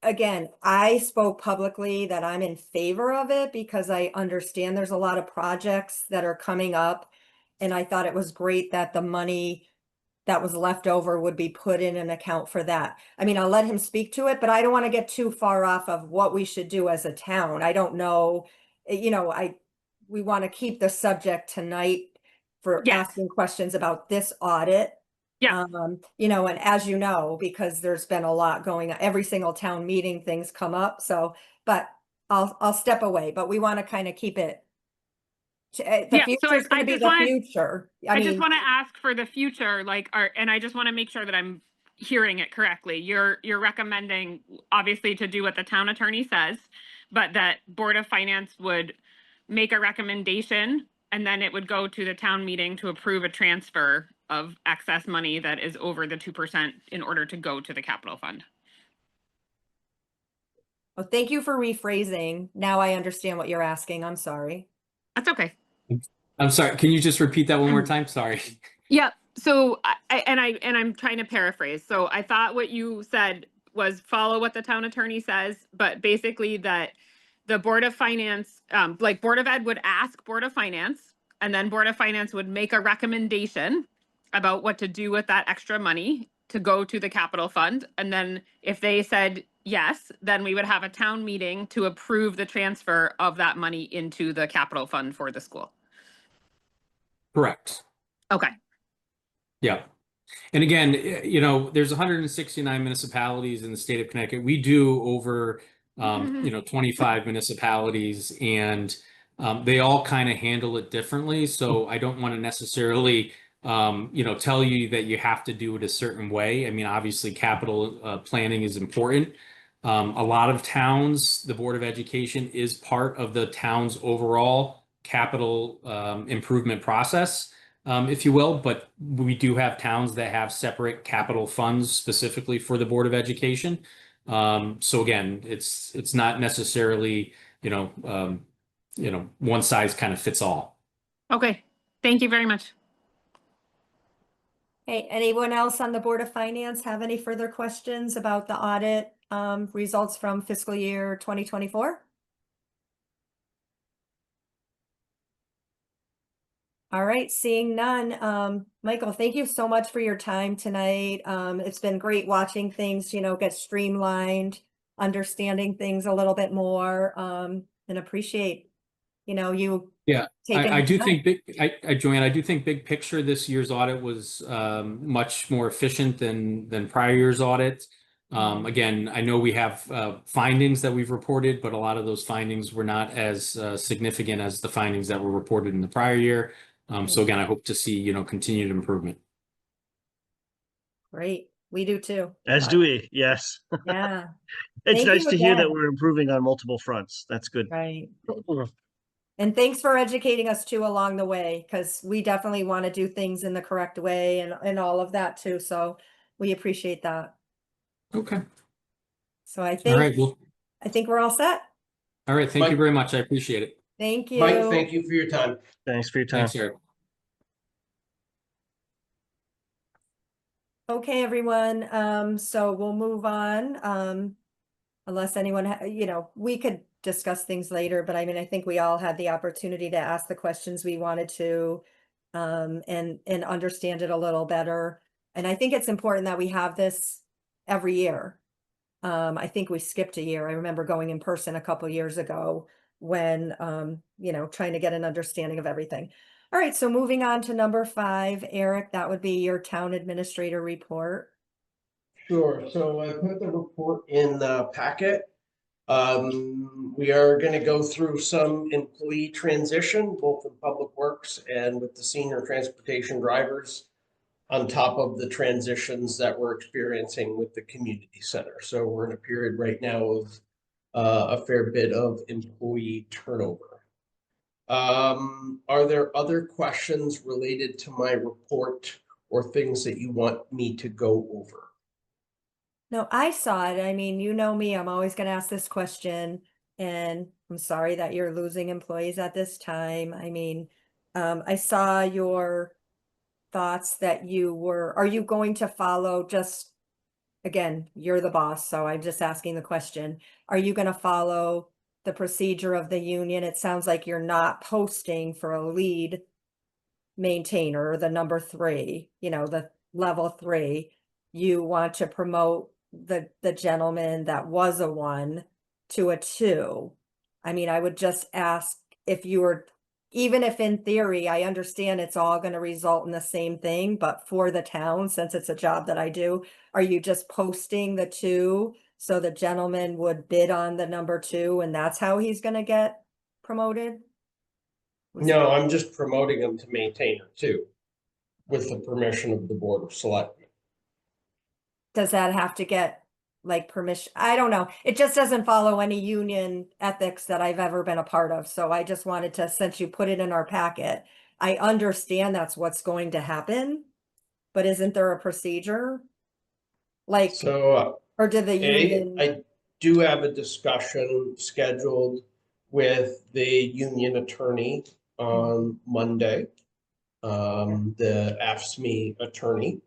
Again, I spoke publicly that I'm in favor of it because I understand there's a lot of projects that are coming up. And I thought it was great that the money that was left over would be put in an account for that. I mean, I'll let him speak to it, but I don't want to get too far off of what we should do as a town. I don't know, we want to keep the subject tonight for Yes. asking questions about this audit. Yeah. And as you know, because there's been a lot going on, every single town meeting, things come up. So, but I'll step away, but we want to kind of keep it. The Yeah, so future is going to be just the wanna- future. I just want to ask for the future, and I just want to make sure that I'm hearing it correctly. You're recommending obviously to do what the town attorney says, but that Board of Finance would make a recommendation and then it would go to the town meeting to approve a transfer of excess money that is over the 2% in order to go to the capital fund. Well, thank you for rephrasing. Now I understand what you're asking. I'm sorry. That's okay. I'm sorry, can you just repeat that one more time? Sorry. Yeah. So I'm trying to paraphrase. So I thought what you said was follow what the town attorney says, but basically that the Board of Finance, like Board of Ed would ask Board of Finance, and then Board of Finance would make a recommendation about what to do with that extra money to go to the capital fund. And then if they said yes, then we would have a town meeting to approve the transfer of that money into the capital fund for the school. Correct. Okay. Yeah. And again, there's 169 municipalities in the state of Connecticut. We do over, 25 municipalities, and they all kind of handle it differently. So I don't want to necessarily, tell you that you have to do it a certain way. I mean, obviously capital planning is important. A lot of towns, the Board of Education is part of the town's overall capital improvement process, if you will, but we do have towns that have separate capital funds specifically for the Board of Education. So again, it's not necessarily, one size kind of fits all. Okay. Thank you very much. Hey, anyone else on the Board of Finance have any further questions about the audit results from fiscal year 2024? All right, seeing none. Michael, thank you so much for your time tonight. It's been great watching things, get streamlined, understanding things a little bit more, and appreciate, you. Yeah, taking I the do time. think Joanne, I do think big picture, this year's audit was much more efficient than prior year's audits. Again, I know we have findings that we've reported, but a lot of those findings were not as significant as the findings that were reported in the prior year. So again, I hope to see, continued improvement. Great. We do too. As do we, yes. Yeah, It's Thank nice you to hear that again. we're improving on multiple fronts. That's good. right. And thanks for educating us too along the way, because we definitely want to do things in the correct way and all of that too. So we appreciate that. Okay. So I All right. think, Well, I think we're all set. all right. Thank you Mike- very much. I appreciate it. Thank you. Mike, thank you for your time. Thanks for your time. Thanks, Eric. Okay, everyone. So we'll move on. Unless anyone, we could discuss things later, but I mean, I think we all had the opportunity to ask the questions we wanted to, and understand it a little better. And I think it's important that we have this every year. I think we skipped a year. I remember going in person a couple years ago when, trying to get an understanding of everything. All right, so moving on to number 5, Eric, that would be your town administrator report. Sure. So I put the report in the packet. We are going to go through some employee transition, both in Public Works and with the senior transportation drivers, on top of the transitions that we're experiencing with the community center. So we're in a period right now of a fair bit of employee turnover. Are there other questions related to my report or things that you want me to go over? No, I saw it. I mean, you know me, I'm always going to ask this question, and I'm sorry that you're losing employees at this time. I mean, I saw your thoughts that are you going to follow just, again, you're the boss, so I'm just asking the question. Are you going to follow the procedure of the union? It sounds like you're not posting for a lead maintainer, or the number 3, the level 3. You want to promote the gentleman that was a 1 to a 2. I mean, I would just ask if you were, even if in theory, I understand it's all going to result in the same thing, but for the town, since it's a job that I do, are you just posting the 2 so the gentleman would bid on the number 2 and that's how he's going to get promoted? No, I'm just promoting him to maintainer too, with the permission of the Board of Selectmen. Does that have to get like permission? I don't know. It just doesn't follow any union ethics that I've ever been a part of. So I just wanted to, since you put it in our packet, I understand that's what's going to happen, but isn't there a procedure? Like, So or did the union? I do have a discussion scheduled with the union attorney on Monday, the AFSCME attorney.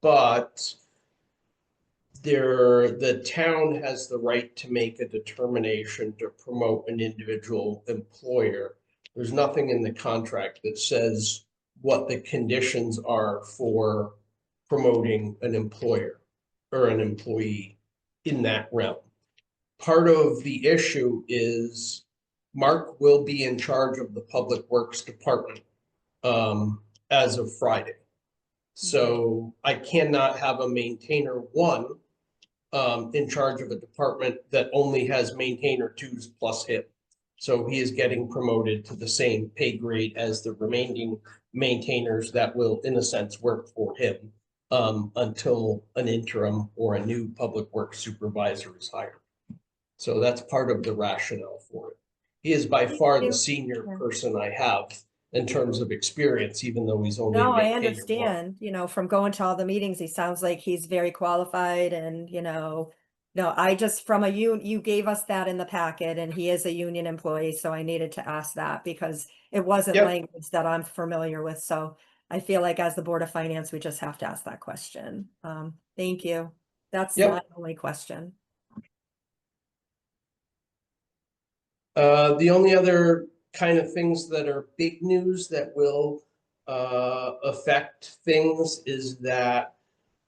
But the town has the right to make a determination to promote an individual employer. There's nothing in the contract that says what the conditions are for promoting an employer or an employee in that realm. Part of the issue is Mark will be in charge of the Public Works Department as of Friday. So I cannot have a maintainer 1 in charge of a department that only has maintainer 2s plus him. So he is getting promoted to the same pay grade as the remaining maintainers that will, in a sense, work for him until an interim or a new public works supervisor is hired. So that's part of the rationale for it. He is by far the senior person I have in terms of experience, even though he's only. No, I maintainer 1. understand, from going to all the meetings, he sounds like he's very qualified and, no, I just, from you gave us that in the packet and he is a union employee. So I needed to ask that because it wasn't Yep. language that I'm familiar with. So I feel like as the Board of Finance, we just have to ask that question. Thank you. That's Yep. my only question. The only other kind of things that are big news that will affect things is that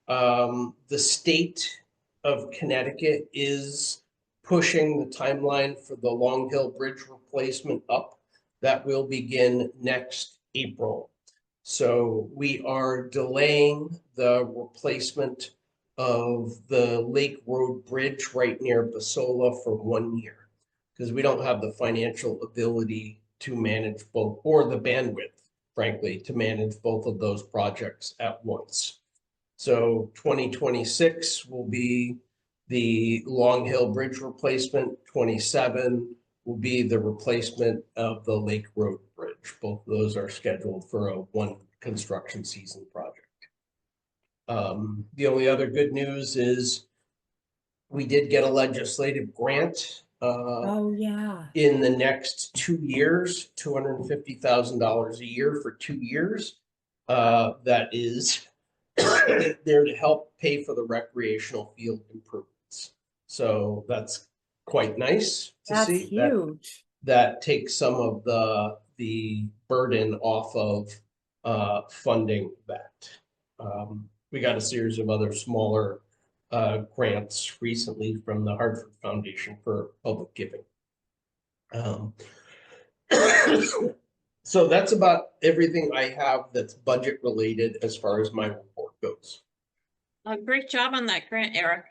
the state of Connecticut is pushing the timeline for the Long Hill Bridge replacement up. That will begin next April. So we are delaying the replacement of the Lake Road Bridge right near Basola for 1 year, because we don't have the financial ability to manage both, or the bandwidth, frankly, to manage both of those projects at once. So 2026 will be the Long Hill Bridge replacement. 27 will be the replacement of the Lake Road Bridge. Both of those are scheduled for a one construction season project. The only other good news is we did get a legislative grant Oh, yeah. in the next 2 years, $250,000 a year for 2 years. That is there to help pay for the recreational field improvements. So that's quite nice to That's see. That huge. that takes some of the burden off of funding that. We got a series of other smaller grants recently from the Hartford Foundation for Public Giving. So that's about everything I have that's budget related as far as my report goes. Great job on that grant, Eric.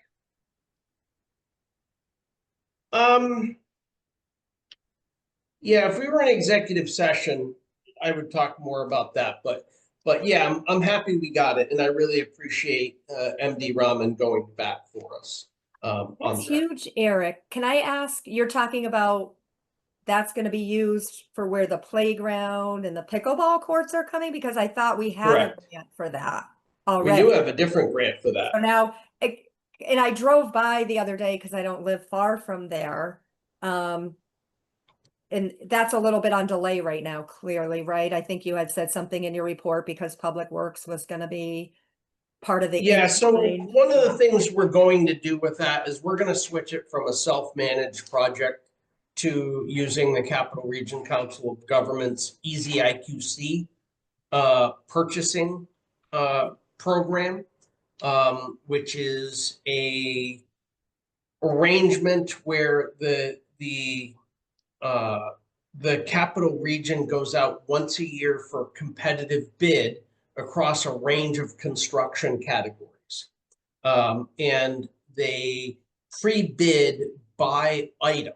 Yeah, if we were in executive session, I would talk more about that, but yeah, I'm happy we got it, and I really appreciate MD Rahman going back for us. On That's that. huge, Eric. Can I ask, you're talking about that's going to be used for where the playground and the pickleball courts are coming? Because I thought we had a Correct. grant for that We already. do have a different grant for that. So now, and I drove by the other day because I don't live far from there. And that's a little bit on delay right now, clearly, right? I think you had said something in your report because Public Works was going to be part of the. Yeah, so in-kind. one of the things we're going to do with that is we're going to switch it from a self-managed project to using the Capital Region Council of Governments Easy IQC purchasing program, which is a arrangement where the Capital Region goes out once a year for competitive bid across a range of construction categories. And they pre-bid by item.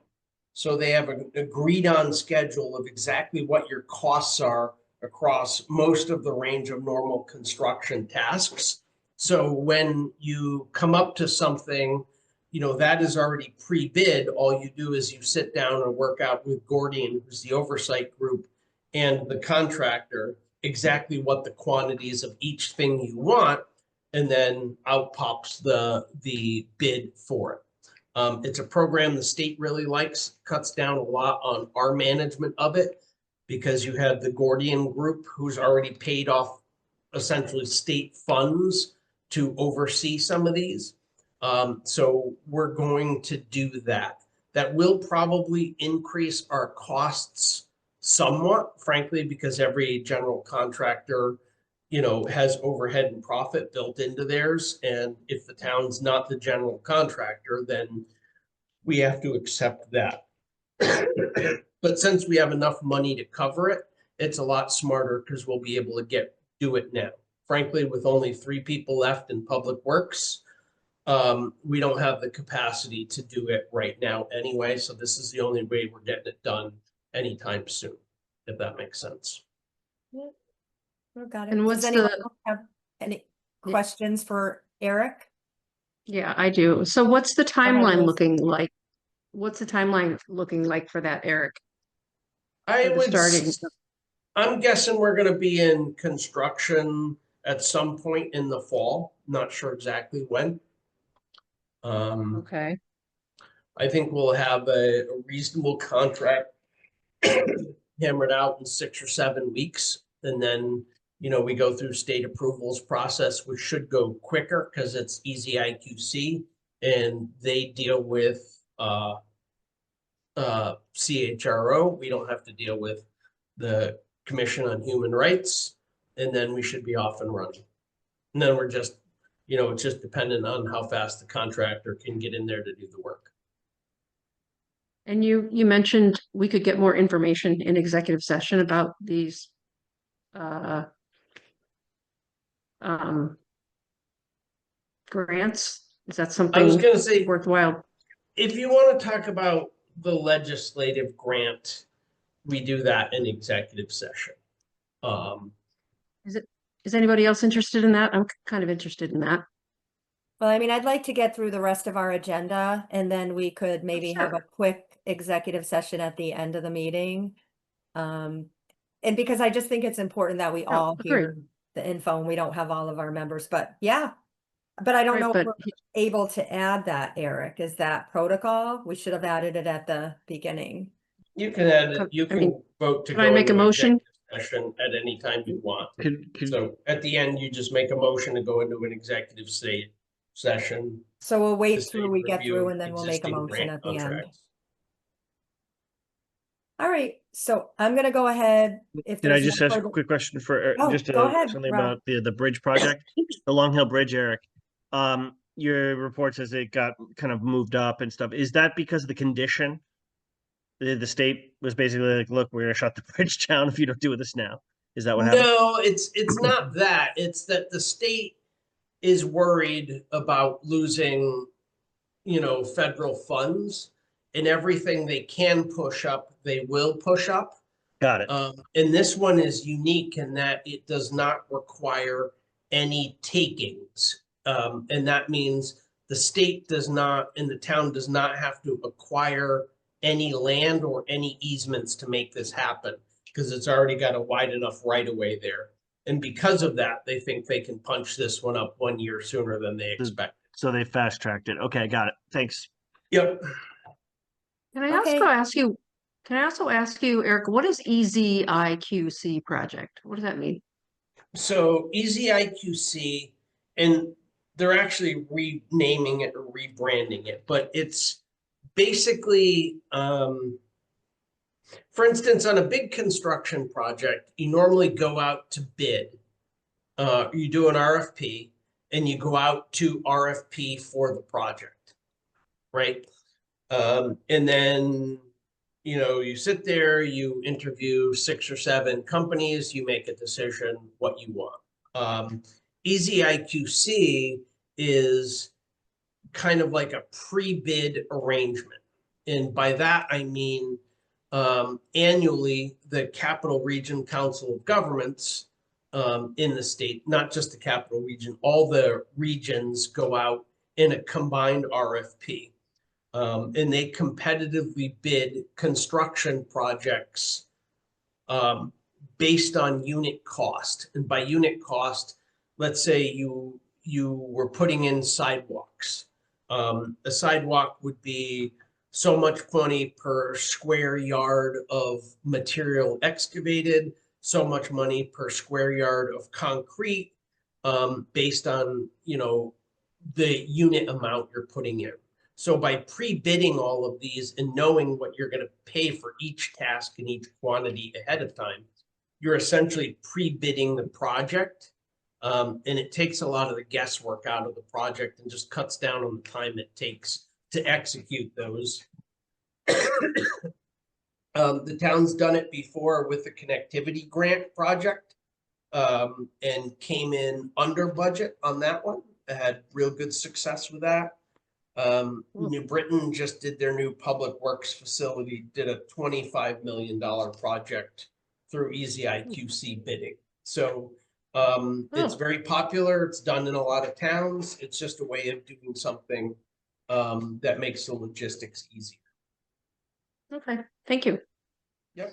So they have an agreed on schedule of exactly what your costs are across most of the range of normal construction tasks. So when you come up to something, you know, that is already pre-bid. All you do is you sit down and work out with Gordian, who's the oversight group, and the contractor exactly what the quantities of each thing you want, and then out pops the bid for it. It's a program the state really likes, cuts down a lot on our management of it, because you have the Gordian group who's already paid off essentially state funds to oversee some of these. So we're going to do that. That will probably increase our costs somewhat, frankly, because every general contractor, you know, has overhead and profit built into theirs. And if the town's not the general contractor, then we have to accept that. But since we have enough money to cover it, it's a lot smarter because we'll be able to do it now. Frankly, with only 3 people left in Public Works, we don't have the capacity to do it right now anyway. So this is the only way we're getting it done anytime soon, if that makes sense. Oh, got it. And Does what's anyone the- else have any Yeah. questions for Eric? Yeah, I do. So what's the ahead, timeline Liz. looking like? What's the timeline looking like for that, Eric? I For the would, starting. I'm guessing we're gonna be in construction at some point in the fall, not sure exactly when. Okay. I think we'll have a reasonable contract hammered out in 6 or 7 weeks. And then, you know, we go through state approvals process, which should go quicker because it's easy IQC and they deal with CHRO. We don't have to deal with the Commission on Human Rights, and then we should be off and running. And then we're just, you know, it's just dependent on how fast the contractor can get in there to do the work. And you mentioned we could get more information in executive session about these grants. Is that I was something gonna say, worthwhile? if you want to talk about the legislative grant, we do that in executive session. Um, Is anybody else interested in that? I'm kind of interested in that. Well, I mean, I'd like to get through the rest of our agenda and then we could maybe have a sure. quick executive session at the end of the meeting. And because I just think it's important that we Yeah, all agreed. hear the info and we don't have all of our members, but yeah. But I don't Right, know if but we're able to add that, Eric. Is that protocol? We should have added it at the beginning. you can add it, you I mean, can vote to can I go make a into motion? executive session at any time you want. Could So at the end, you just make a motion to go into an executive session. So we'll to wait say till we get review through and then we'll make a existing motion grant at the end. contracts. All right, so I'm gonna go ahead. If Did I there's no just ask a further- quick question for, Oh, just go ahead, something Rob. about the bridge project, the Long Hill Bridge, Eric? Your report says it got kind of moved up and stuff. Is that because of the condition? The state was basically like, look, we're gonna shut the bridge down if you don't do this now. Is that what happened? No, it's not that. It's that the state is worried about losing, federal funds, and everything they can push up, they will push up. Got it. And this one is unique in that it does not require any takings. And that means the state does not, and the town does not have to acquire any land or any easements to make this happen, because it's already got a wide enough right of way there. And because of that, they think they can punch this one up 1 year sooner than they expect. So they fast tracked it. Okay, got it. Thanks. Yep. Can I also Okay. ask you, Eric, what is EZIQC project? What does that mean? So EZIQC, and they're actually renaming it or rebranding it, but it's basically, for instance, on a big construction project, you normally go out to bid. You do an RFP and you go out to RFP for the project, right? And then, you sit there, you interview 6 or 7 companies, you make a decision what you want. EZIQC is kind of like a pre-bid arrangement. And by that, I mean, annually, the Capital Region Council of Governments in the state, not just the Capital Region, all the regions go out in a combined RFP. And they competitively bid construction projects based on unit cost. And by unit cost, let's say you were putting in sidewalks. A sidewalk would be so much money per square yard of material excavated, so much money per square yard of concrete, based on, the unit amount you're putting in. So by pre-bidding all of these and knowing what you're going to pay for each task and each quantity ahead of time, you're essentially pre-bidding the project. And it takes a lot of the guesswork out of the project and just cuts down on the time it takes to execute those. The town's done it before with the connectivity grant project, and came in under budget on that one. It had real good success with that. New Britain just did their new public works facility, did a $25 million project through EZIQC bidding. So it's very popular. It's done in a lot of towns. It's just a way of doing something that makes the logistics easier. Okay, thank you. Yep.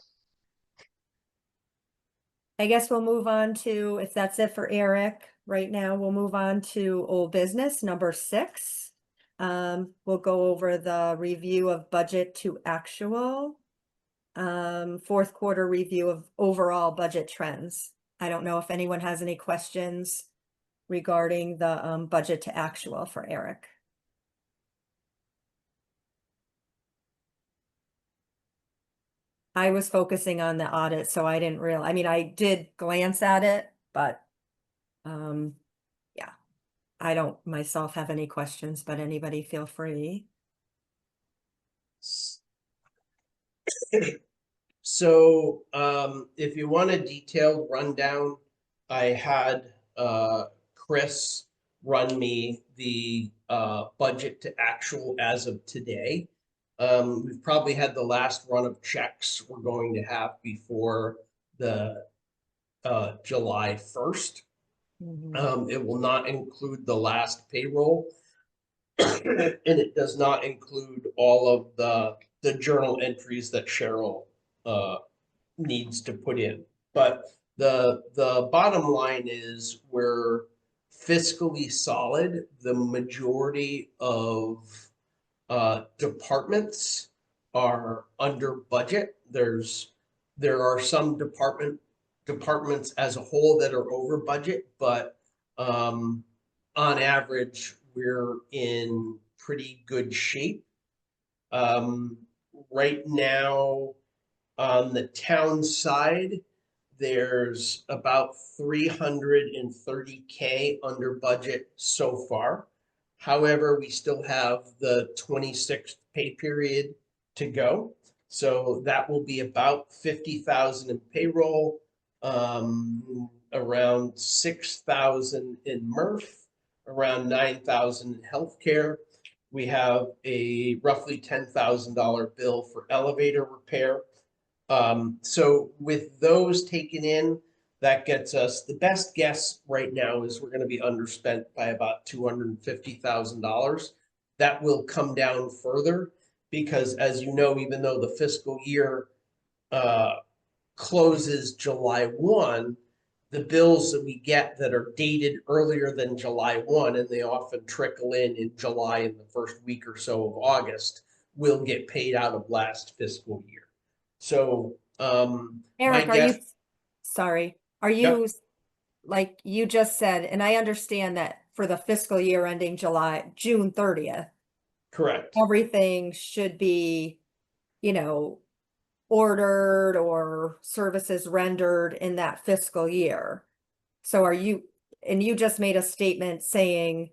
I guess we'll move on to, if that's it for Eric, right now, we'll move on to old business number 6. We'll go over the review of budget to actual, 4th quarter review of overall budget trends. I don't know if anyone has any questions regarding the budget to actual for Eric. I was focusing on the audit, so I didn't realize, I mean, I did glance at it, but yeah, I don't myself have any questions, but anybody feel free. So if you want a detailed rundown, I had Chris run me the budget to actual as of today. We've probably had the last run of checks we're going to have before the July 1st. It will not include the last payroll. And it does not include all of the journal entries that Cheryl needs to put in. But the bottom line is we're fiscally solid. The majority of departments are under budget. There are some departments as a whole that are over budget, but on average, we're in pretty good shape. Right now, on the town side, there's about 330K under budget so far. However, we still have the 26th pay period to go. So that will be about 50,000 in payroll, around 6,000 in MRF, around 9,000 in healthcare. We have a roughly $10,000 bill for elevator repair. So with those taken in, that gets us, the best guess right now is we're going to be underspent by about $250,000. That will come down further because, as you know, even though the fiscal year closes July 1, the bills that we get that are dated earlier than July 1, and they often trickle in July in the first week or so of August, will get paid out of last fiscal year. So, Eric, my are you, guess- sorry, are you, like you just said, and I understand that for the fiscal year ending June 30th, Correct. everything should be, ordered or services rendered in that fiscal year. So and you just made a statement saying,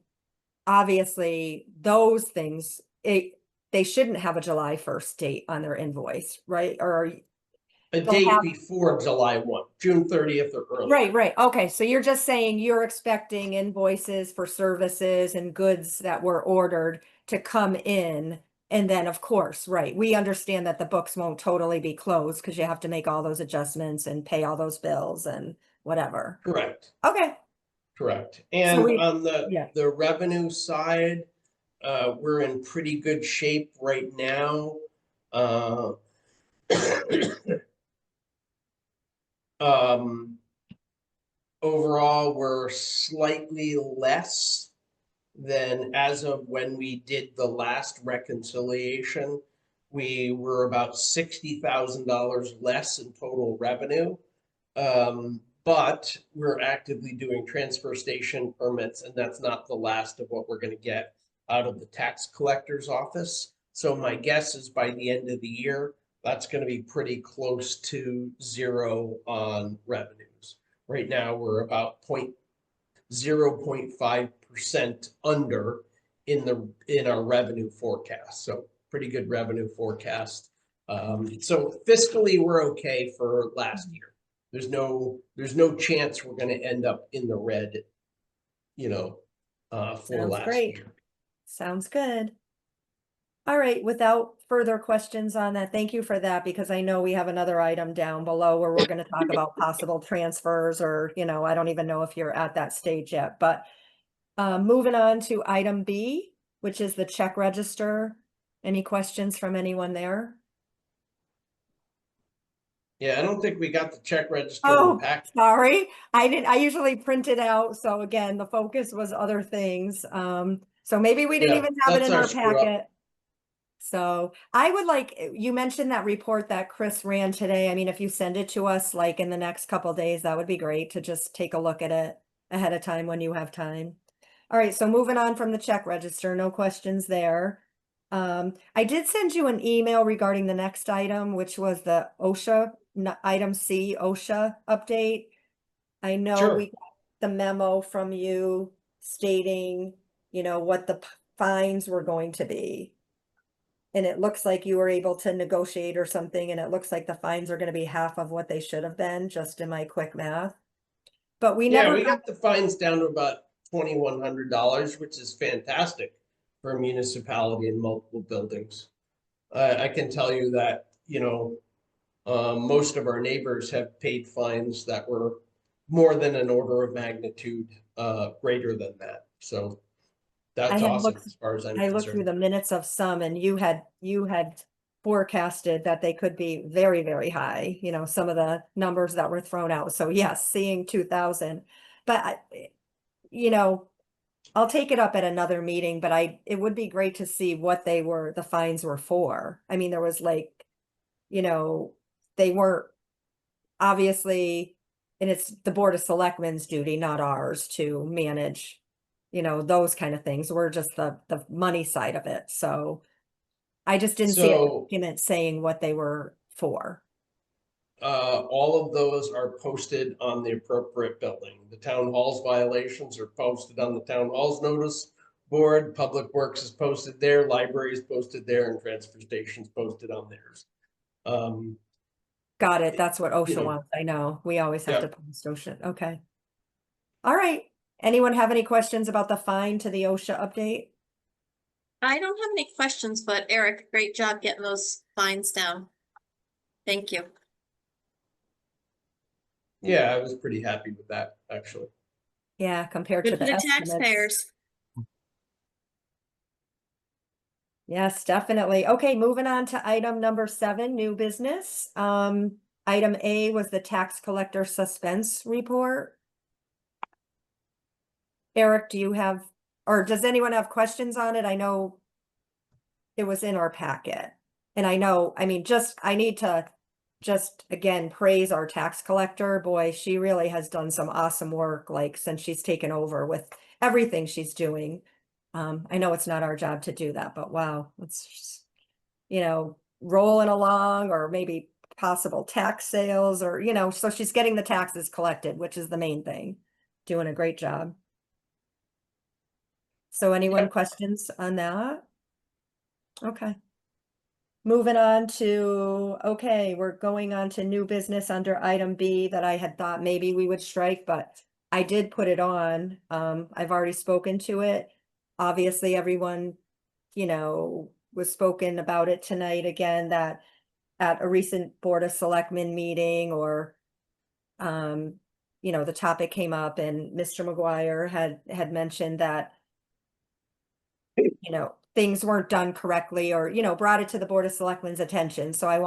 obviously, those things, they shouldn't have a July 1st date on their invoice, right? Or A they'll date have- before July 1, June 30th or earlier. Right. Okay, so you're just saying you're expecting invoices for services and goods that were ordered to come in. And then, of course, right, we understand that the books won't totally be closed because you have to make all those adjustments and pay all those bills and whatever. Correct. Okay, Correct. And we- on yeah. the revenue side, we're in pretty good shape right now. Overall, we're slightly less than as of when we did the last reconciliation. We were about $60,000 less in total revenue. But we're actively doing transfer station permits, and that's not the last of what we're going to get out of the tax collector's office. So my guess is by the end of the year, that's going to be pretty close to zero on revenues. Right now, we're about 0.5% under in our revenue forecast. So pretty good revenue forecast. So fiscally, we're okay for last year. There's no chance we're going to end up in the red, for Sounds last great. year. Sounds good. All right, without further questions on that, thank you for that, because I know we have another item down below where we're going to talk about possible transfers or, I don't even know if you're at that stage yet, but moving on to item B, which is the check register. Any questions from anyone there? Yeah, I don't think we got the check register in Oh, the pack. sorry. I usually print it out. So again, the focus was other things. So maybe we didn't Yeah, even have it that's in our our screw up. packet. So I would you mentioned that report that Chris ran today. I mean, if you send it to us like in the next couple of days, that would be great to just take a look at it ahead of time when you have time. All right, so moving on from the check register, no questions there. I did send you an email regarding the next item, which was the OSHA, item C, OSHA update. I know Sure. we got the memo from you stating, what the fines were going to be. And it looks like you were able to negotiate or something, and it looks like the fines are going to be half of what they should have been, just in my quick math. But we Yeah, never we got the fines down to about $2,100, which is fantastic for a municipality in multiple buildings. I can tell you that, most of our neighbors have paid fines that were more than an order of magnitude, greater than that. So that's had awesome looked- as far as I'm I looked through concerned. the minutes of some and you had forecasted that they could be very, very high, some of the numbers that were thrown out. So yes, seeing 2,000, but I'll take it up at another meeting, but it would be great to see what the fines were for. I mean, there was they weren't obviously, and it's the Board of Selectmen's duty, not ours, to manage, those kind of things. We're just the money side of it. So I just didn't see a So, document saying what they were for. all of those are posted on the appropriate building. The town hall's violations are posted on the town hall's notice board. Public Works is posted there, library is posted there, and transfer station's posted on theirs. Got it. That's what OSHA know, wants. I know. We always have yeah. to post OSHA. Okay. All right. Anyone have any questions about the fine to the OSHA update? I don't have any questions, but Eric, great job getting those fines down. Thank you. Yeah, I was pretty happy with that, actually. Yeah, compared Good to for the the estimates. taxpayers. Yes, definitely. Okay, moving on to item number 7, new business. Item A was the tax collector suspense report. Eric, do you have, or does anyone have questions on it? I know it was in our packet. And I need to just again praise our tax collector. Boy, she really has done some awesome work, like since she's taken over with everything she's doing. I know it's not our job to do that, but wow, it's just, rolling along, or maybe possible tax sales, or so she's getting the taxes collected, which is the main thing. Doing a great job. So anyone questions on that? Okay. Moving on to, okay, we're going on to new business under item B that I had thought maybe we would strike, but I did put it on. I've already spoken to it. Obviously, everyone, was spoken about it tonight again, that at a recent Board of Selectmen meeting, or, the topic came up and Mr. McGuire had mentioned that, things weren't done correctly, or, brought it to the Board of Selectmen's attention. So I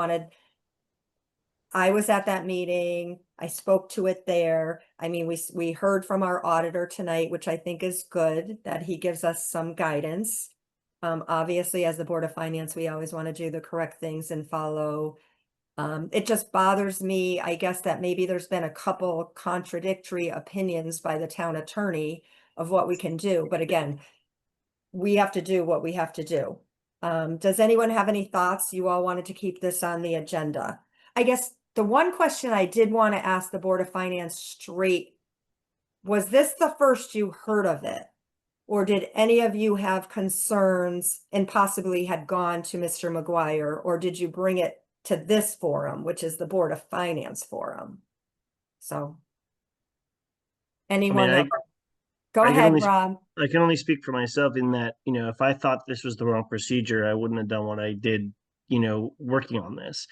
was at that meeting. I spoke to it there. I mean, we heard from our auditor tonight, which I think is good, that he gives us some guidance. Obviously, as the Board of Finance, we always want to do the correct things and follow. It just bothers me, I guess, that maybe there's been a couple contradictory opinions by the town attorney of what we can do. But again, we have to do what we have to do. Does anyone have any thoughts? You all wanted to keep this on the agenda. I guess the one question I did want to ask the Board of Finance straight, was this the first you heard of it? Or did any of you have concerns and possibly had gone to Mr. McGuire, or did you bring it to this forum, which is the Board of Finance forum? So anyone, go I can ahead, only Rob. I can only speak for myself in that, if I thought this was the wrong procedure, I wouldn't have done what I did, working on this.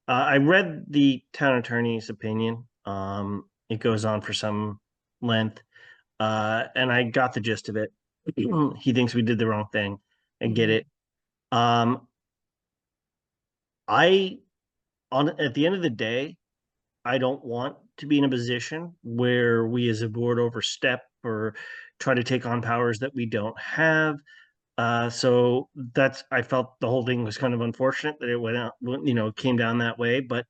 I read the town attorney's opinion. It goes on for some length, and I got the gist of it. He thinks we did the wrong thing. I get it. At the end of the day, I don't want to be in a position where we as a board overstep or try to take on powers that we don't have. So I felt the whole thing was kind of unfortunate that it went out, came down that way. But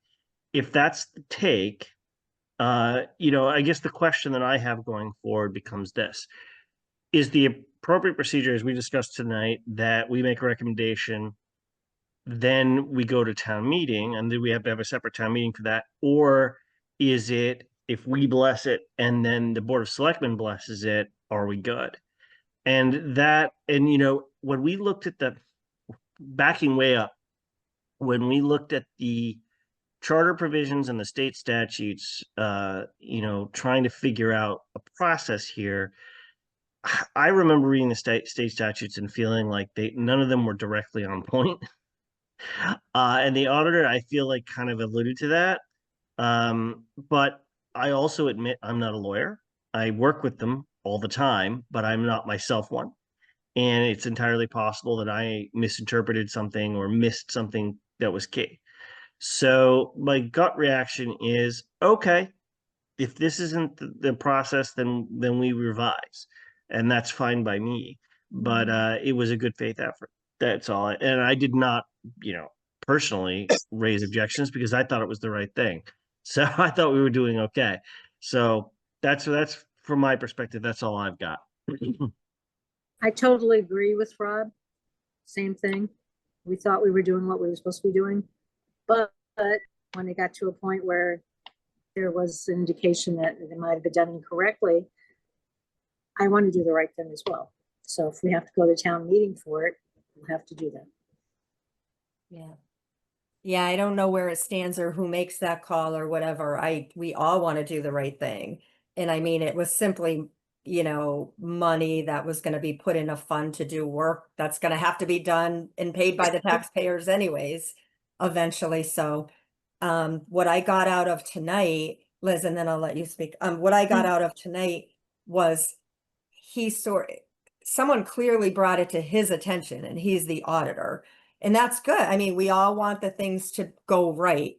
if that's the take, I guess the question that I have going forward becomes this: is the appropriate procedure, as we discussed tonight, that we make a recommendation, then we go to town meeting, and then we have to have a separate town meeting for that? Or is it, if we bless it and then the Board of Selectmen blesses it, are we good? And when we looked at backing way up, when we looked at the charter provisions and the state statutes, trying to figure out a process here, I remember reading the state statutes and feeling like none of them were directly on point. And the auditor, I feel like kind of alluded to that. But I also admit I'm not a lawyer. I work with them all the time, but I'm not myself one. And it's entirely possible that I misinterpreted something or missed something that was key. So my gut reaction is, okay, if this isn't the process, then we revise, and that's fine by me. But it was a good faith effort. That's all. And I did not, personally raise objections because I thought it was the right thing. So I thought we were doing okay. So that's from my perspective. That's all I've got. I totally agree with Rob. Same thing. We thought we were doing what we were supposed to be doing. But when it got to a point where there was an indication that it might have been done incorrectly, I want to do the right thing as well. So if we have to go to town meeting for it, we'll have to do that. Yeah. Yeah, I don't know where it stands or who makes that call or whatever. We all want to do the right thing. And I mean, it was simply, money that was going to be put in a fund to do work that's going to have to be done and paid by the taxpayers anyways, eventually. So, what I got out of tonight, Liz, and then I'll let you speak. What I got out of tonight was someone clearly brought it to his attention, and he's the auditor. And that's good. I mean, we all want the things to go right.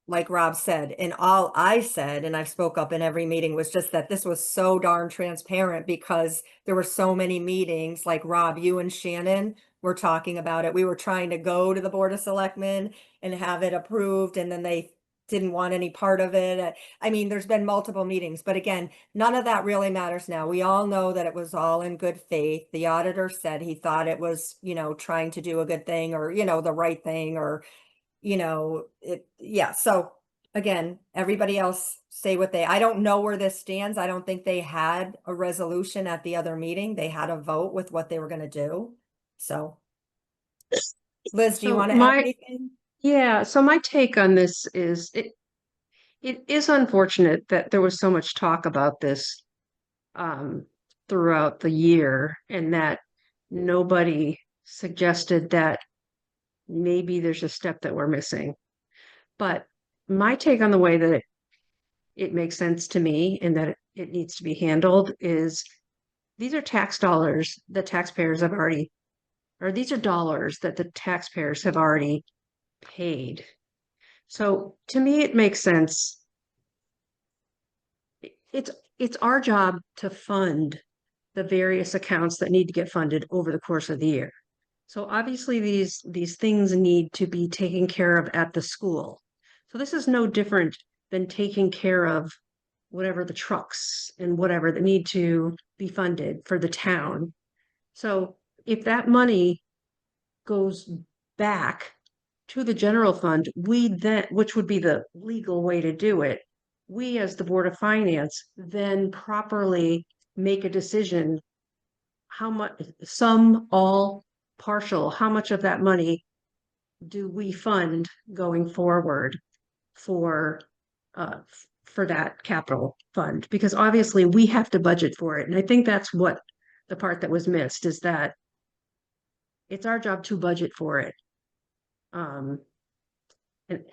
Like Rob said, and all I said, and I spoke up in every meeting, was just that this was so darn transparent because there were so many meetings, like Rob, you and Shannon were talking about it. We were trying to go to the Board of Selectmen and have it approved, and then they didn't want any part of it. I mean, there's been multiple meetings, but again, none of that really matters now. We all know that it was all in good faith. The auditor said he thought it was, trying to do a good thing or, the right thing or, yeah. So again, everybody else say what I don't know where this stands. I don't think they had a resolution at the other meeting. They had a vote with what they were going to do. So Liz, do you So want to add anything? Yeah, so my take on this is it is unfortunate that there was so much talk about this throughout the year and that nobody suggested that maybe there's a step that we're missing. But my take on the way that it makes sense to me and that it needs to be handled is these are tax dollars the taxpayers have already, or these are dollars that the taxpayers have already paid. So to me, it makes sense. It's our job to fund the various accounts that need to get funded over the course of the year. So obviously these things need to be taken care of at the school. So this is no different than taking care of whatever the trucks and whatever that need to be funded for the town. So if that money goes back to the general fund, which would be the legal way to do it, we as the Board of Finance then properly make a decision how much, some, all, partial, how much of that money do we fund going forward for that capital fund? Because obviously we have to budget for it. And I think that's what the part that was missed is that it's our job to budget for it. And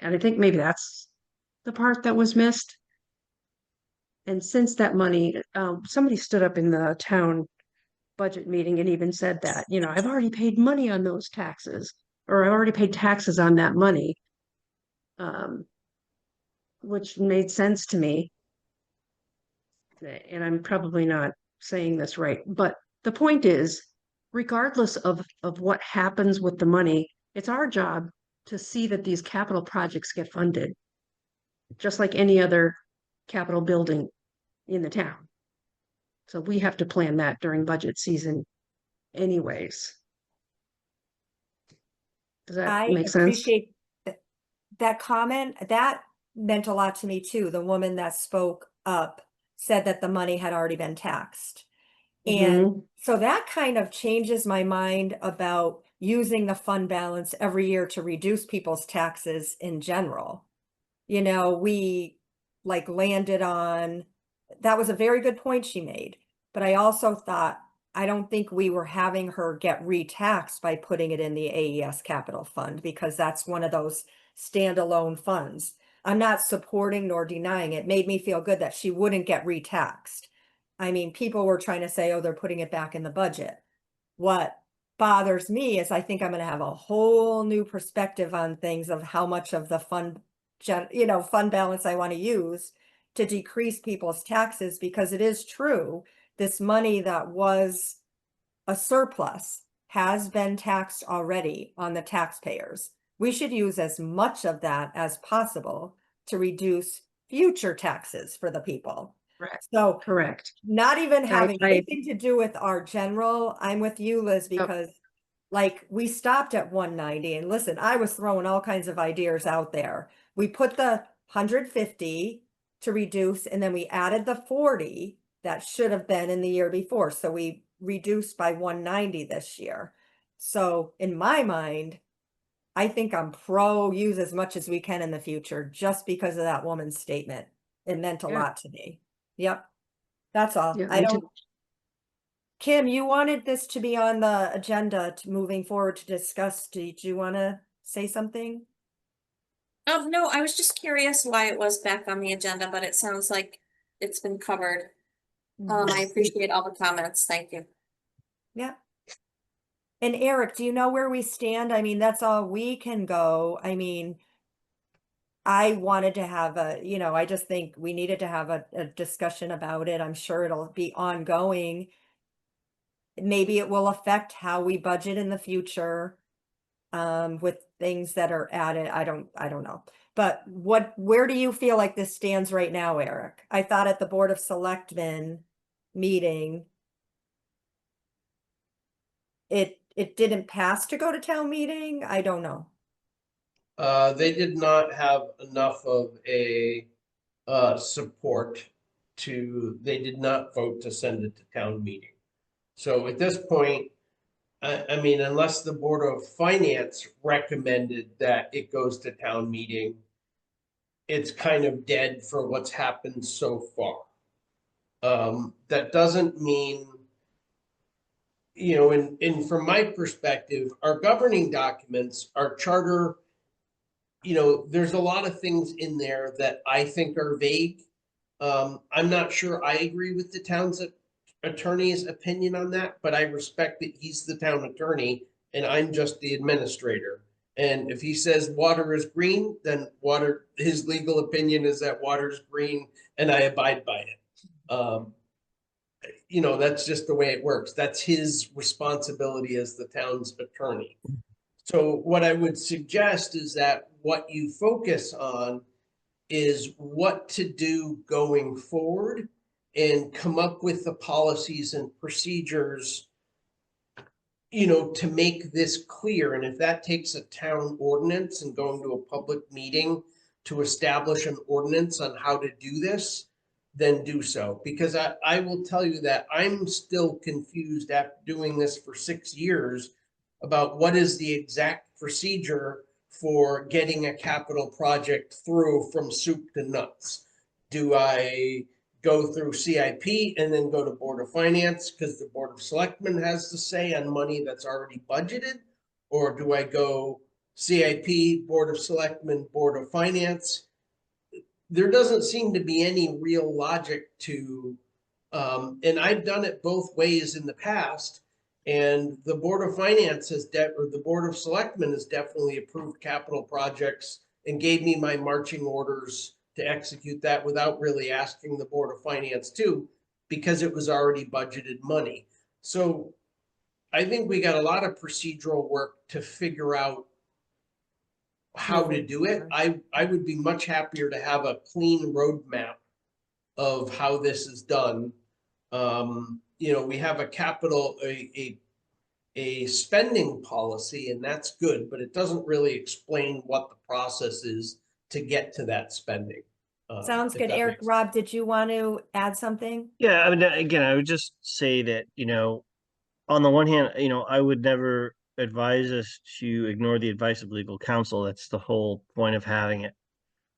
I think maybe that's the part that was missed. And since that money, somebody stood up in the town budget meeting and even said that, I've already paid money on those taxes, or I already paid taxes on that money, which made sense to me. And I'm probably not saying this right, but the point is, regardless of what happens with the money, it's our job to see that these capital projects get funded, just like any other capital building in the town. So we have to plan that during budget season anyways. Does that make sense? I appreciate that comment. That meant a lot to me too. The woman that spoke up said that the money had already been taxed. And so that kind of changes my mind about using the fund balance every year to reduce people's taxes in general. We landed on, that was a very good point she made. But I also thought, I don't think we were having her get re-taxed by putting it in the AES capital fund because that's one of those standalone funds. I'm not supporting nor denying it. It made me feel good that she wouldn't get re-taxed. I mean, people were trying to say, oh, they're putting it back in the budget. What bothers me is I think I'm going to have a whole new perspective on things of how much of the fund balance I want to use to decrease people's taxes, because it is true, this money that was a surplus has been taxed already on the taxpayers. We should use as much of that as possible to reduce future taxes for the people. Correct. So Correct. not even having I- anything to do with our general, I'm with you, Liz, because like we stopped at 190, and listen, I was throwing all kinds of ideas out there. We put the 150 to reduce, and then we added the 40 that should have been in the year before. So we reduced by 190 this year. So in my mind, I think I'm pro use as much as we can in the future, just because of that woman's statement. It meant a Yeah. lot to me. Yep. That's all. Yeah, I me too. don't. Kim, you wanted this to be on the agenda to moving forward to discuss. Did you want to say something? No, I was just curious why it was back on the agenda, but it sounds like it's been covered. I appreciate all the comments. Thank you. Yeah. And Eric, do you know where we stand? I mean, that's all we can go. I mean, I wanted to have I just think we needed to have a discussion about it. I'm sure it'll be ongoing. Maybe it will affect how we budget in the future, with things that are added. I don't know. But where do you feel like this stands right now, Eric? I thought at the Board of Selectmen meeting, it didn't pass to go to town meeting. I don't know. They did not have enough of a support they did not vote to send it to town meeting. So at this point, I mean, unless the Board of Finance recommended that it goes to town meeting, it's kind of dead for what's happened so far. That doesn't mean, and from my perspective, our governing documents, our charter, there's a lot of things in there that I think are vague. I'm not sure I agree with the town's attorney's opinion on that, but I respect that he's the town attorney and I'm just the administrator. And if he says water is green, then his legal opinion is that water is green and I abide by it. That's just the way it works. That's his responsibility as the town's attorney. So what I would suggest is that what you focus on is what to do going forward and come up with the policies and procedures, to make this clear. And if that takes a town ordinance and going to a public meeting to establish an ordinance on how to do this, then do so. Because I will tell you that I'm still confused after doing this for 6 years about what is the exact procedure for getting a capital project through from soup to nuts. Do I go through CIP and then go to Board of Finance because the Board of Selectmen has to say on money that's already budgeted? Or do I go CIP, Board of Selectmen, Board of Finance? There doesn't seem to be any real logic to, and I've done it both ways in the past. And the Board of Finance or the Board of Selectmen has definitely approved capital projects and gave me my marching orders to execute that without really asking the Board of Finance too, because it was already budgeted money. So I think we got a lot of procedural work to figure out how to do it. I would be much happier to have a clean roadmap of how this is done. We have a spending policy, and that's good, but it doesn't really explain what the process is to get to that spending. Sounds if good. that Eric, makes- Rob, did you want to add something? Yeah, I mean, again, I would just say that, on the one hand, I would never advise us to ignore the advice of legal counsel. That's the whole point of having it.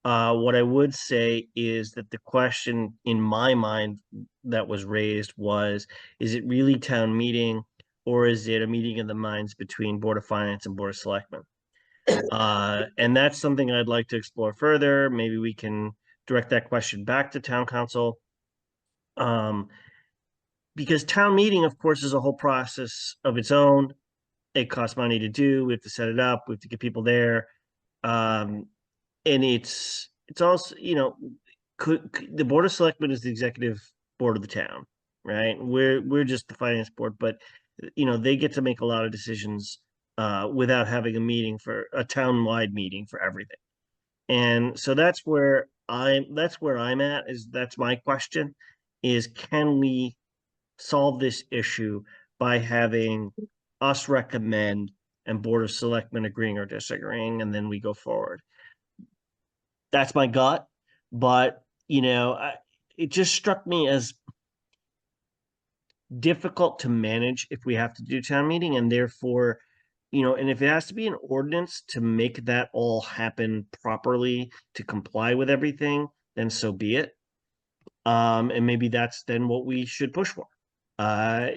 What I would say is that the question in my mind that was raised was, is it really town meeting, or is it a meeting of the minds between Board of Finance and Board of Selectmen? And that's something I'd like to explore further. Maybe we can direct that question back to town council. Because town meeting, of course, is a whole process of its own. It costs money to do. We have to set it up. We have to get people there. And it's also, you know, the Board of Selectmen is the executive board of the town, right? We're just the finance board, but you know, they get to make a lot of decisions without having a meeting for a town-wide meeting for everything. And so that's where I'm at, is that's my question, is can we solve this issue by having us recommend and Board of Selectmen agreeing or disagreeing, and then we go forward. That's my gut, but you know, it just struck me as difficult to manage if we have to do town meeting, and therefore, you know, and if it has to be an ordinance to make that all happen properly to comply with everything, then so be it. And maybe that's then what we should push for.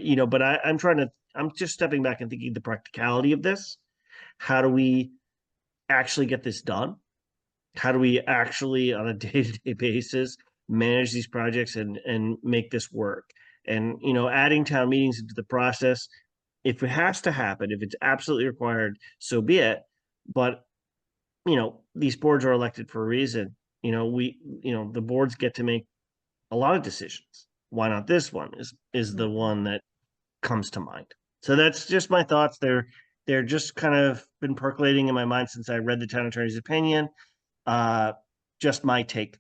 You know, but I'm just stepping back and thinking the practicality of this. How do we actually get this done? How do we actually, on a day-to-day basis, manage these projects and make this work? And, you know, adding town meetings into the process, if it has to happen, if it's absolutely required, so be it. But, you know, these boards are elected for a reason. You know, the boards get to make a lot of decisions. Why not this one is the one that comes to mind. So that's just my thoughts. They're just kind of been percolating in my mind since I read the town attorney's opinion. Just my take,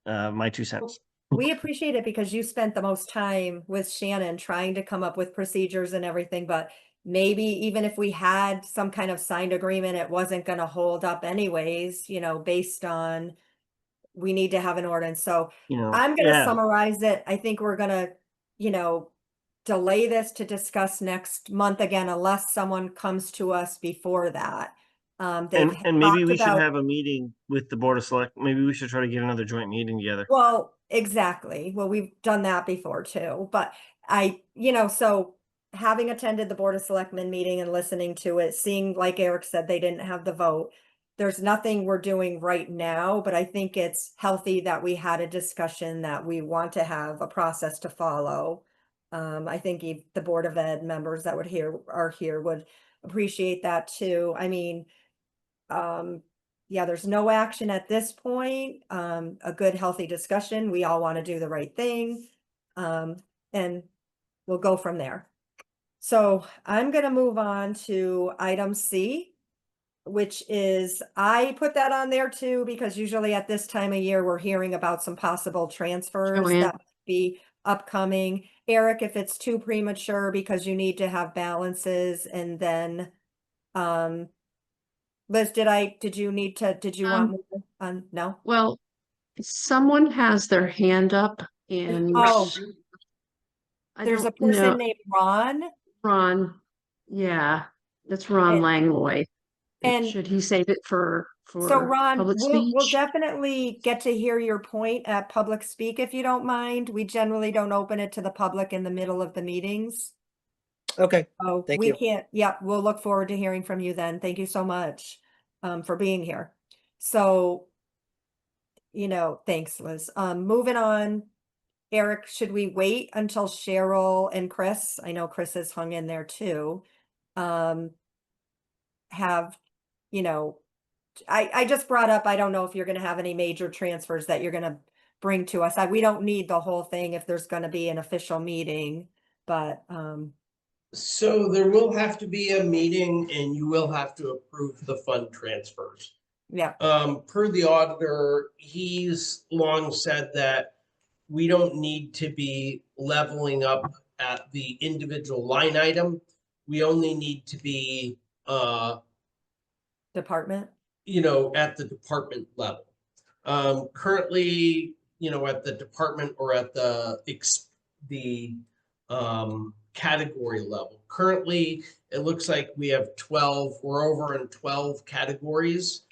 my 2 cents. We appreciate it because you spent the most time with Shannon trying to come up with procedures and everything, but maybe even if we had some kind of signed agreement, it wasn't gonna hold up anyways, you know, based on we need to have an ordinance. So You know, I'm gonna yeah. summarize it. I think we're gonna, you know, delay this to discuss next month again, unless someone comes to us before that. They've And maybe talked we should about- have a meeting with the Board of Select. Maybe we should try to get another joint meeting together. Well, exactly. Well, we've done that before too, but you know, so having attended the Board of Selectmen meeting and listening to it, seeing, like Eric said, they didn't have the vote. There's nothing we're doing right now, but I think it's healthy that we had a discussion that we want to have a process to follow. I think the Board of Ed members that are here would appreciate that too. I mean, yeah, there's no action at this point. A good, healthy discussion. We all want to do the right thing. And we'll go from there. So I'm going to move on to item C, which is, I put that on there too, because usually at this time of year, we're hearing about some possible transfers Joanne. that might be upcoming. Eric, if it's too premature because you need to have balances, and then, Liz, did you want more on, no? Well, someone has their hand up and Oh, I there's a don't know. person named Ron. Ron, yeah, that's Ron And- Langlois. and- Should he save it for So Ron, public we'll speech? definitely get to hear your point at public speak if you don't mind. We generally don't open it to the public in the middle of the meetings. Okay, Oh, Thank we you. can't, yeah, we'll look forward to hearing from you then. Thank you so much for being here. So, you know, thanks, Liz. Moving on. Eric, should we wait until Cheryl and Chris, I know Chris has hung in there too, have, you know, I just brought up, I don't know if you're gonna have any major transfers that you're gonna bring to us. We don't need the whole thing if there's gonna be an official meeting, but, So there will have to be a meeting and you will have to approve the fund transfers. yeah, Per the auditor, he's long said that we don't need to be leveling up at the individual line item. We only need to be, department. you know, at the department level. Currently, you know, at the department or at the category level. Currently, it looks like we have 12, we're over in 12 categories.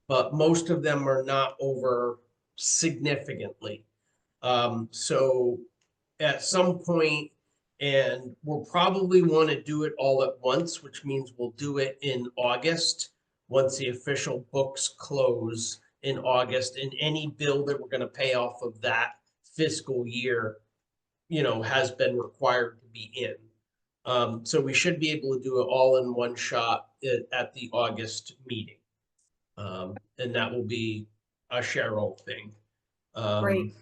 but most of them are not over significantly. So at some point, and we'll probably want to do it all at once, which means we'll do it in August, once the official books close in August, and any bill that we're going to pay off of that fiscal year, has been required to be in. So we should be able to do it all in one shot at the August meeting. And that will be a Cheryl thing. Great.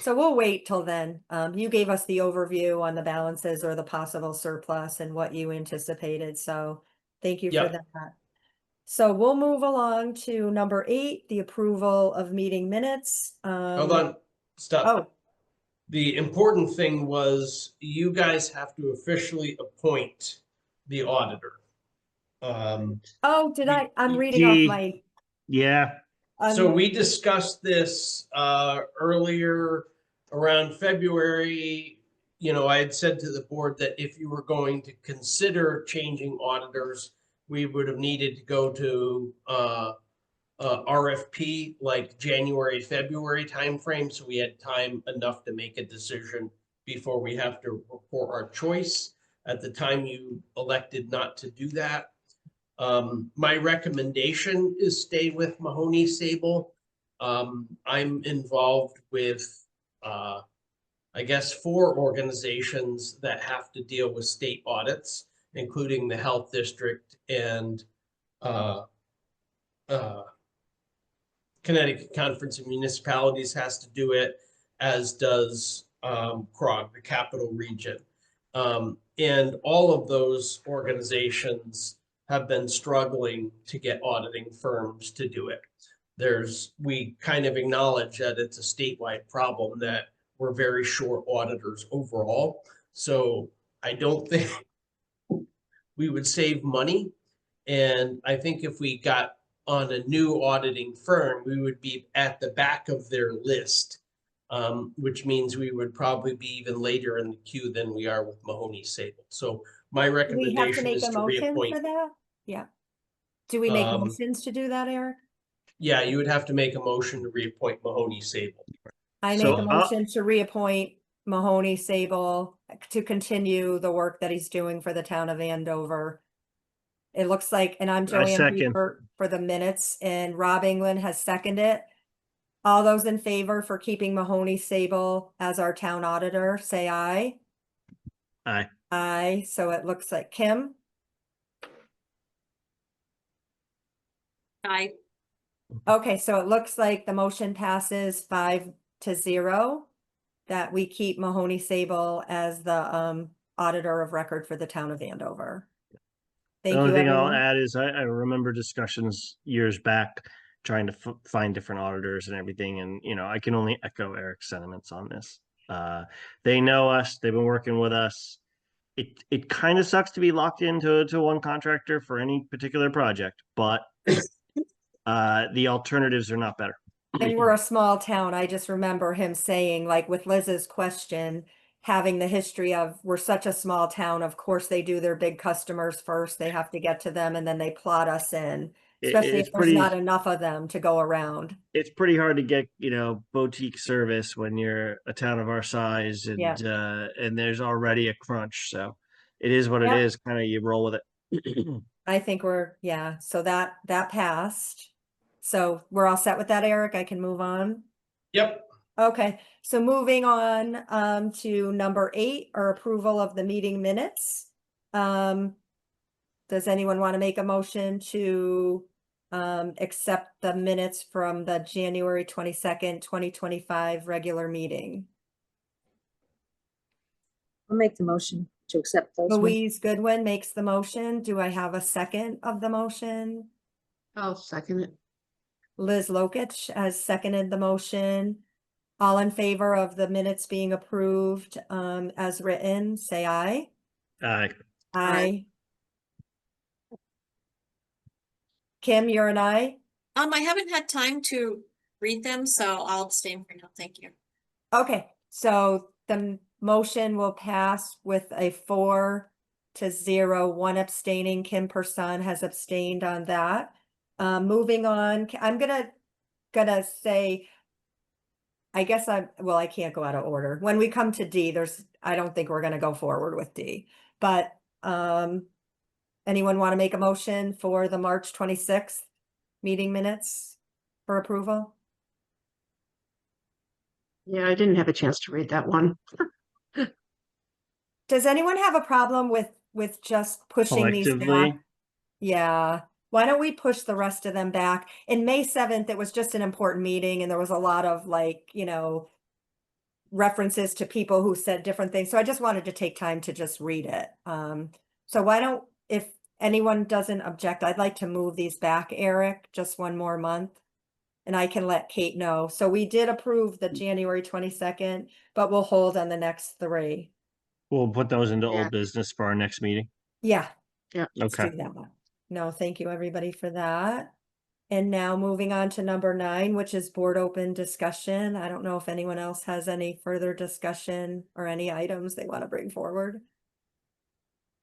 So we'll wait till then. You gave us the overview on the balances or the possible surplus and what you anticipated, so thank you for Yep. that. So we'll move along to number 8, the approval of meeting minutes. Hold on, stop. Oh, The important thing was you guys have to officially appoint the auditor. did I? I'm reading Gee. off my. Yeah, So we discussed this earlier around February. I had said to the board that if you were going to consider changing auditors, we would have needed to go to RFP like January, February timeframe. So we had time enough to make a decision before we have to report our choice. At the time, you elected not to do that. My recommendation is stay with Mahoney Sable. I'm involved with, I guess, 4 organizations that have to deal with state audits, including the Health District and Connecticut Conference of Municipalities has to do it, as does CROG, the Capital Region. And all of those organizations have been struggling to get auditing firms to do it. We kind of acknowledge that it's a statewide problem, that we're very short auditors overall. So I don't think we would save money. And I think if we got on a new auditing firm, we would be at the back of their list, which means we would probably be even later in the queue than we are with Mahoney Sable. So my Do we have to recommendation make is a to motion reappoint. for that? Yeah. Do we make Um, motions to do that, Eric? Yeah, you would have to make a motion to reappoint Mahoney Sable. I So, make a motion to reappoint Mahoney Sable to continue the work that he's doing for the town of Andover. It looks like, and I'm Joanne second. Weaver for the minutes, and Rob England has seconded it. All those in favor for keeping Mahoney Sable as our town auditor, say aye. Aye. Aye, so it looks like Kim, okay, so it looks like the motion passes 5-0. That we keep Mahoney Sable as the auditor of record for the town of Andover. The Thank you, only thing I'll everyone. add is I remember discussions years back trying to find different auditors and everything. And, I can only echo Eric's sentiments on this. They know us, they've been working with us. It kind of sucks to be locked into one contractor for any particular project, but the alternatives are not better. And we're a small town. I just remember him saying, like with Liz's question, having the history of, we're such a small town, of course they do their big customers first, they have to get to them and then they plot us in. Especially It's if there's pretty- not enough of them to go around. It's pretty hard to get, boutique service when you're a town of our size and, Yeah. and there's already a crunch. So it is what Yeah. it is. Kind of you roll with it. I think so that passed. So we're all set with that, Eric? I can move on? Yep. Okay, so moving on to number 8, or approval of the meeting minutes. Does anyone want to make a motion to accept the minutes from the January 22nd, 2025 regular meeting? I'll make the motion to accept those. Louise Goodwin makes the motion. Do I have a second of the motion? I'll second it. Liz Lokich has seconded the motion. All in favor of the minutes being approved as written, say aye. Aye. Aye. Kim, you're an aye? I haven't had time to read them, so I'll abstain for now. Thank you. Okay, so the motion will pass with a 4-0, 1 abstaining. Kim Person has abstained on that. Moving on, I'm gonna say, I guess I can't go out of order. When we come to D, I don't think we're gonna go forward with D. But, anyone want to make a motion for the March 26th meeting minutes for approval? Yeah, I didn't have a chance to read that one. Does anyone have a problem with just pushing these Collectively? back? Yeah, why don't we push the rest of them back? In May 7th, it was just an important meeting and there was a lot of like, references to people who said different things. So I just wanted to take time to just read it. So why don't, if anyone doesn't object, I'd like to move these back, Eric, just one more month. And I can let Kate know. So we did approve the January 22nd, but we'll hold on the next 3. We'll put those into Yeah. old business for our next meeting. Yeah. Yeah. Let's Okay. do that one. No, thank you, everybody, for that. And now moving on to number 9, which is board open discussion. I don't know if anyone else has any further discussion or any items they want to bring forward.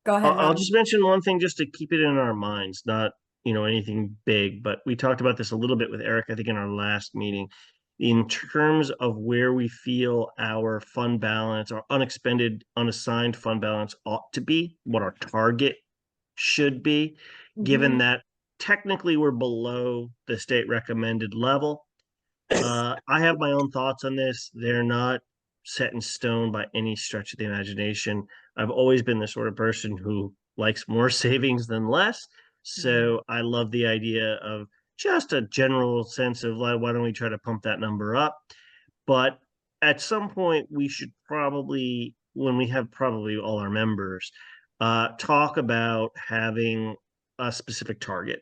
Go ahead, I'll Rob. just mention one thing just to keep it in our minds, not, anything big, but we talked about this a little bit with Eric, I think in our last meeting. In terms of where we feel our fund balance, our unexpended, unassigned fund balance ought to be, what our target should be, given Mhm. that technically we're below the state recommended level. I have my own thoughts on this. They're not set in stone by any stretch of the imagination. I've always been the sort of person who likes more savings than less. So I love the idea of just a general sense of like, why don't we try to pump that number up? But at some point, we should probably, when we have probably all our members, talk about having a specific target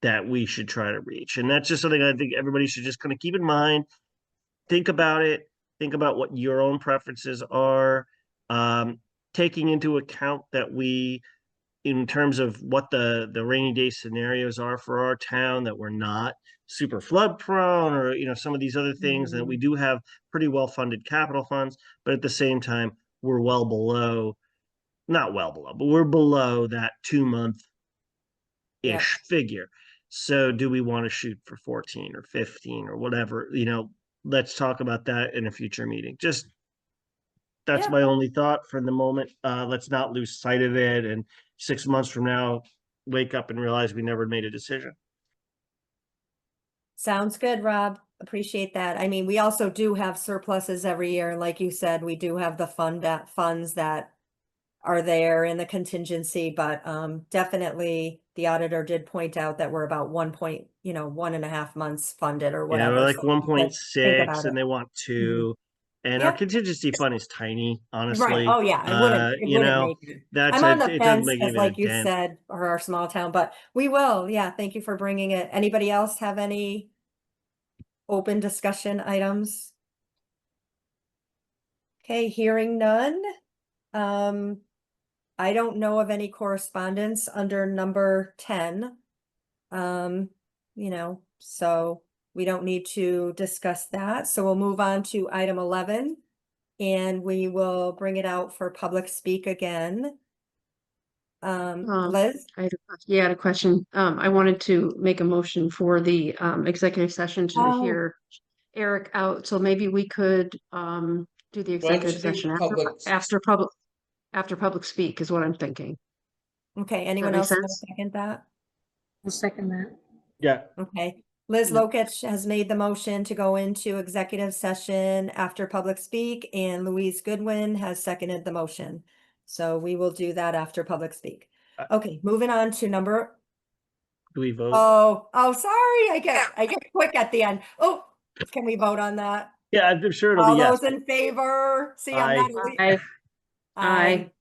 that we should try to reach. And that's just something I think everybody should just kind of keep in mind. Think about it. Think about what your own preferences are. Taking into account that in terms of what the rainy day scenarios are for our town, that we're not super flood prone or, some of these other things, that we do have pretty well funded capital funds, but at the same time, we're well below, not well below, but we're below that 2-month ish figure. So do we want to shoot for 14 or 15 or whatever? Let's talk about that in a future meeting. Just that's Yeah. my only thought for the moment. Let's not lose sight of it. And 6 months from now, wake up and realize we never made a decision. Sounds good, Rob. Appreciate that. I mean, we also do have surpluses every year. Like you said, we do have the funds that are there in the contingency, but definitely the auditor did point out that we're about 1.5 months funded or Yeah, whatever. we're like So we could think 1.6 about and it. they want 2. And our Yep. contingency fund is tiny, Right. honestly. Oh, yeah. It wouldn't make it. That's I'm on the it doesn't fence make because, any like you dent. said, or our small town, but we will. Yeah. Thank you for bringing it. Anybody else have any open discussion items? Okay, hearing none. I don't know of any correspondence under number 10. So we don't need to discuss that. So we'll move on to item 11 and we will bring it out for public speak again. Liz? I had a question. I wanted to make a motion for the executive session to Oh. hear Eric out. So maybe we could do the Why don't executive you do session public- after public speak is what I'm thinking. Okay, anyone make else want to sense? second that? I'll second that. Yeah. Okay, Liz Yeah. Lokich has made the motion to go into executive session after public speak, and Louise Goodwin has seconded the motion. So we will do that after public speak. Okay, moving on to number, Do we vote? sorry, I get quick at the end. Oh, can we vote on that? Yeah, I'm sure it'll All be yes. those in favor? See, I'm not. Aye. Aye.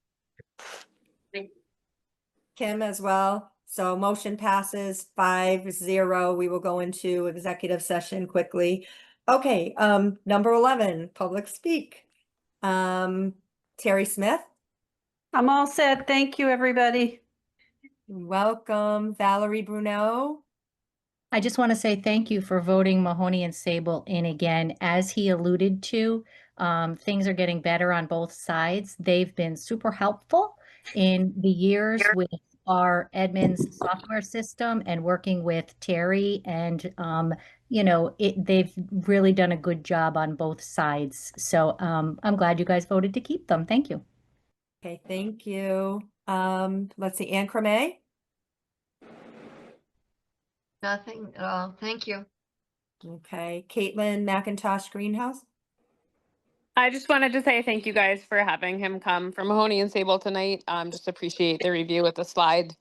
Aye. Kim as well. So motion passes 5-0. We will go into executive session quickly. Okay, number 11, public speak. Terry Smith, I'm all set. Thank you, everybody. welcome. Valerie Bruno. I just want to say thank you for voting Mahoney and Sable in again. As he alluded to, things are getting better on both sides. They've been super helpful in the years with our Edmunds software system and working with Terry and, they've really done a good job on both sides. So, I'm glad you guys voted to keep them. Thank you. Okay, thank you. Let's see, Anne Creme? Nothing at all. Thank you. Okay, Caitlin McIntosh Greenhouse? I just wanted to say thank you guys for having him come from Mahoney and Sable tonight. Just appreciate the review with the slide.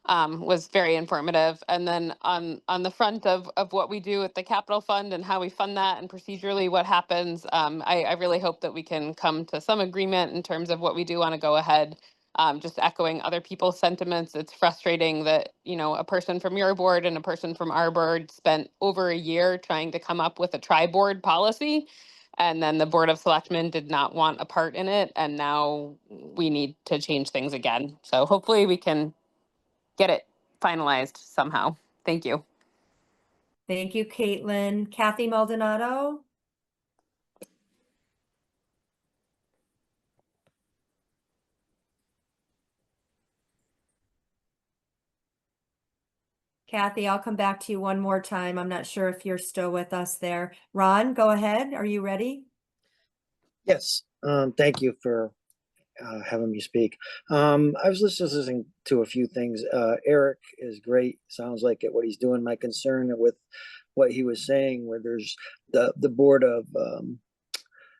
Was very informative. And then on the front of what we do with the capital fund and how we fund that and procedurally what happens, I really hope that we can come to some agreement in terms of what we do want to go ahead. Just echoing other people's sentiments, it's frustrating that, a person from your board and a person from our board spent over a year trying to come up with a tri-board policy. And then the Board of Selectmen did not want a part in it. And now we need to change things again. So hopefully we can get it finalized somehow. Thank you. Thank you, Caitlin. Kathy Maldonado? Kathy, I'll come back to you one more time. I'm not sure if you're still with us there. Ron, go ahead. Are you ready? Yes, thank you for having me speak. I was just listening to a few things. Eric is great. Sounds like what he's doing. My concern with what he was saying, where there's the board of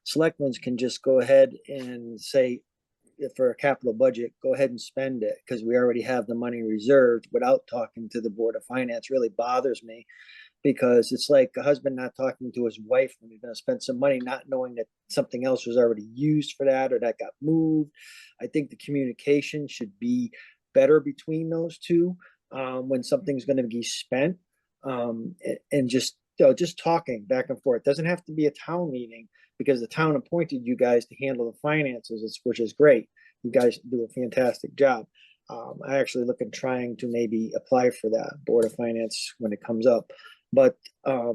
selectmen can just go ahead and say, for a capital budget, go ahead and spend it because we already have the money reserved without talking to the Board of Finance. Really bothers me because it's like a husband not talking to his wife when he's going to spend some money, not knowing that something else was already used for that or that got moved. I think the communication should be better between those two when something's going to be spent, and just talking back and forth. It doesn't have to be a town meeting because the town appointed you guys to handle the finances, which is great. You guys do a fantastic job. I actually look at trying to maybe apply for that Board of Finance when it comes up. But I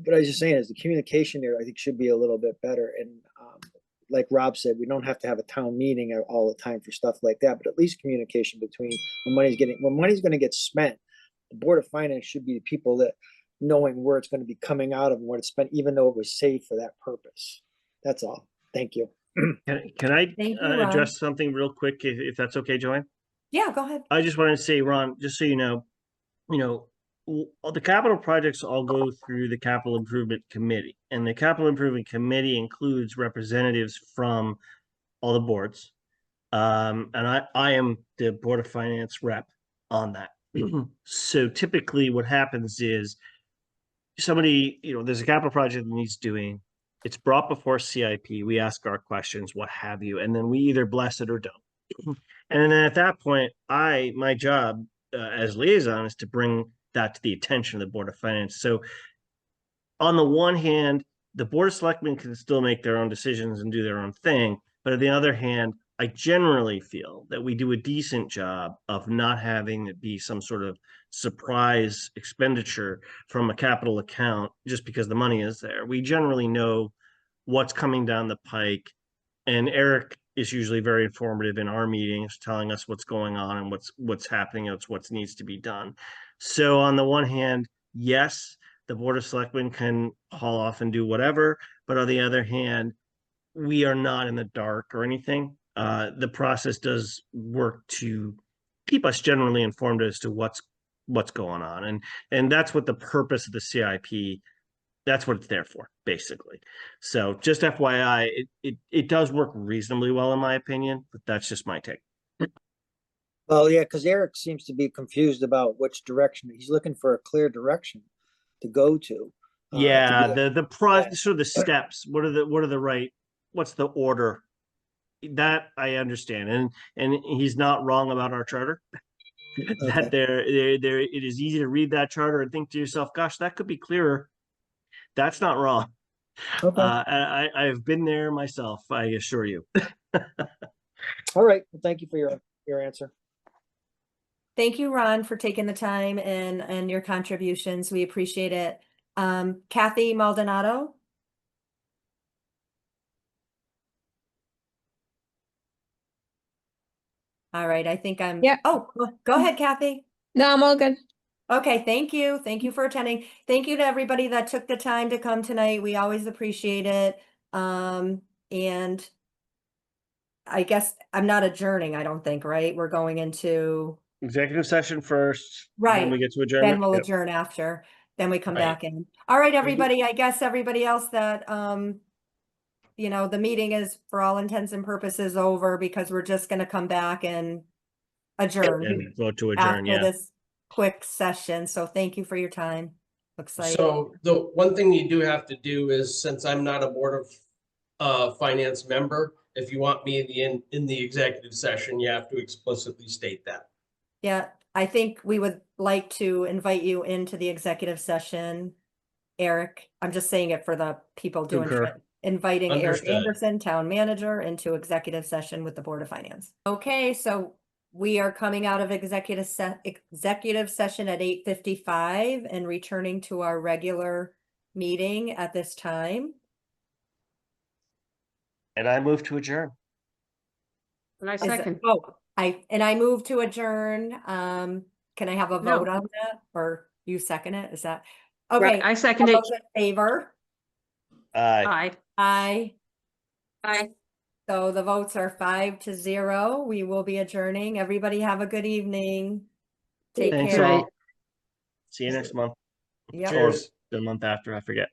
was just saying is the communication there, I think, should be a little bit better. And like Rob said, we don't have to have a town meeting all the time for stuff like that, but at least communication between when money's going to get spent. The Board of Finance should be the people that knowing where it's going to be coming out of and what it's spent, even though it was saved for that purpose. That's all. Thank you. Can I Thank you, Ron. address something real quick, if that's okay, Joanne? Yeah, go ahead. I just wanted to say, Ron, just so you know, the capital projects all go through the Capital Improvement Committee, and the Capital Improvement Committee includes representatives from all the boards. And I am the Board of Finance rep on that. So typically what happens is somebody, there's a capital project that needs doing. It's brought before CIP. We ask our questions, what have you, and then we either bless it or don't. And then at that point, my job as liaison is to bring that to the attention of the Board of Finance. So on the one hand, the Board of Selectmen can still make their own decisions and do their own thing. But on the other hand, I generally feel that we do a decent job of not having it be some sort of surprise expenditure from a capital account just because the money is there. We generally know what's coming down the pike. And Eric is usually very informative in our meetings, telling us what's going on and what's happening, and what needs to be done. So on the one hand, yes, the Board of Selectmen can haul off and do whatever, but on the other hand, we are not in the dark or anything. The process does work to keep us generally informed as to what's going on, and that's what the purpose of the CIP. That's what it's there for, basically. So just FYI, it does work reasonably well in my opinion, but that's just my take. Well, yeah, because Eric seems to be confused about which direction. He's looking for a clear direction to go to. Yeah, sort of the steps. What are the right? What's the order? That I understand, and he's not wrong about our charter. That there it is easy to read that charter and think to yourself, gosh, that could be clearer. That's not wrong. Okay. I've been there myself, I assure you. All right. Well, thank you for your answer. Thank you, Ron, for taking the time and your contributions. We appreciate it. Kathy Maldonado? All right, I think I'm. Yeah. Oh, go ahead, Kathy. No, I'm all good. Okay, thank you. Thank you for attending. Thank you to everybody that took the time to come tonight. We always appreciate it. And I guess I'm not adjourning, I don't think, right? We're going into, Executive session first. Right. Then we get to then adjournment. we'll Yep. adjourn after, then we come Right. back in. All right, everybody, I guess everybody else that, you know, the meeting is for all intents and purposes over because we're just gonna come back and adjourn And vote to adjourn, after yeah. this quick session. So thank you for your time. Looks like. So the one thing you do have to do is, since I'm not a Board of Finance member, if you want me in the executive session, you have to explicitly state that. Yeah, I think we would like to invite you into the executive session, Eric. I'm just saying it for the people doing Concur. it. Inviting Eric Understood. Anderson, Town Manager, into executive session with the Board of Finance. Okay, so we are coming out of executive session at 8:55 and returning to our regular meeting at this time. And I move to adjourn. And I Is it- second. Oh, I move to adjourn. Can I have a No. vote on that? Or you second it? Is that? Right, Okay. I second All it. those in favor? Aye. Aye. Aye. Bye. So the votes are 5-0. We will be adjourning. Everybody have a good evening. Take Thanks care. all. See you next month. Yep. Or the month after, I forget.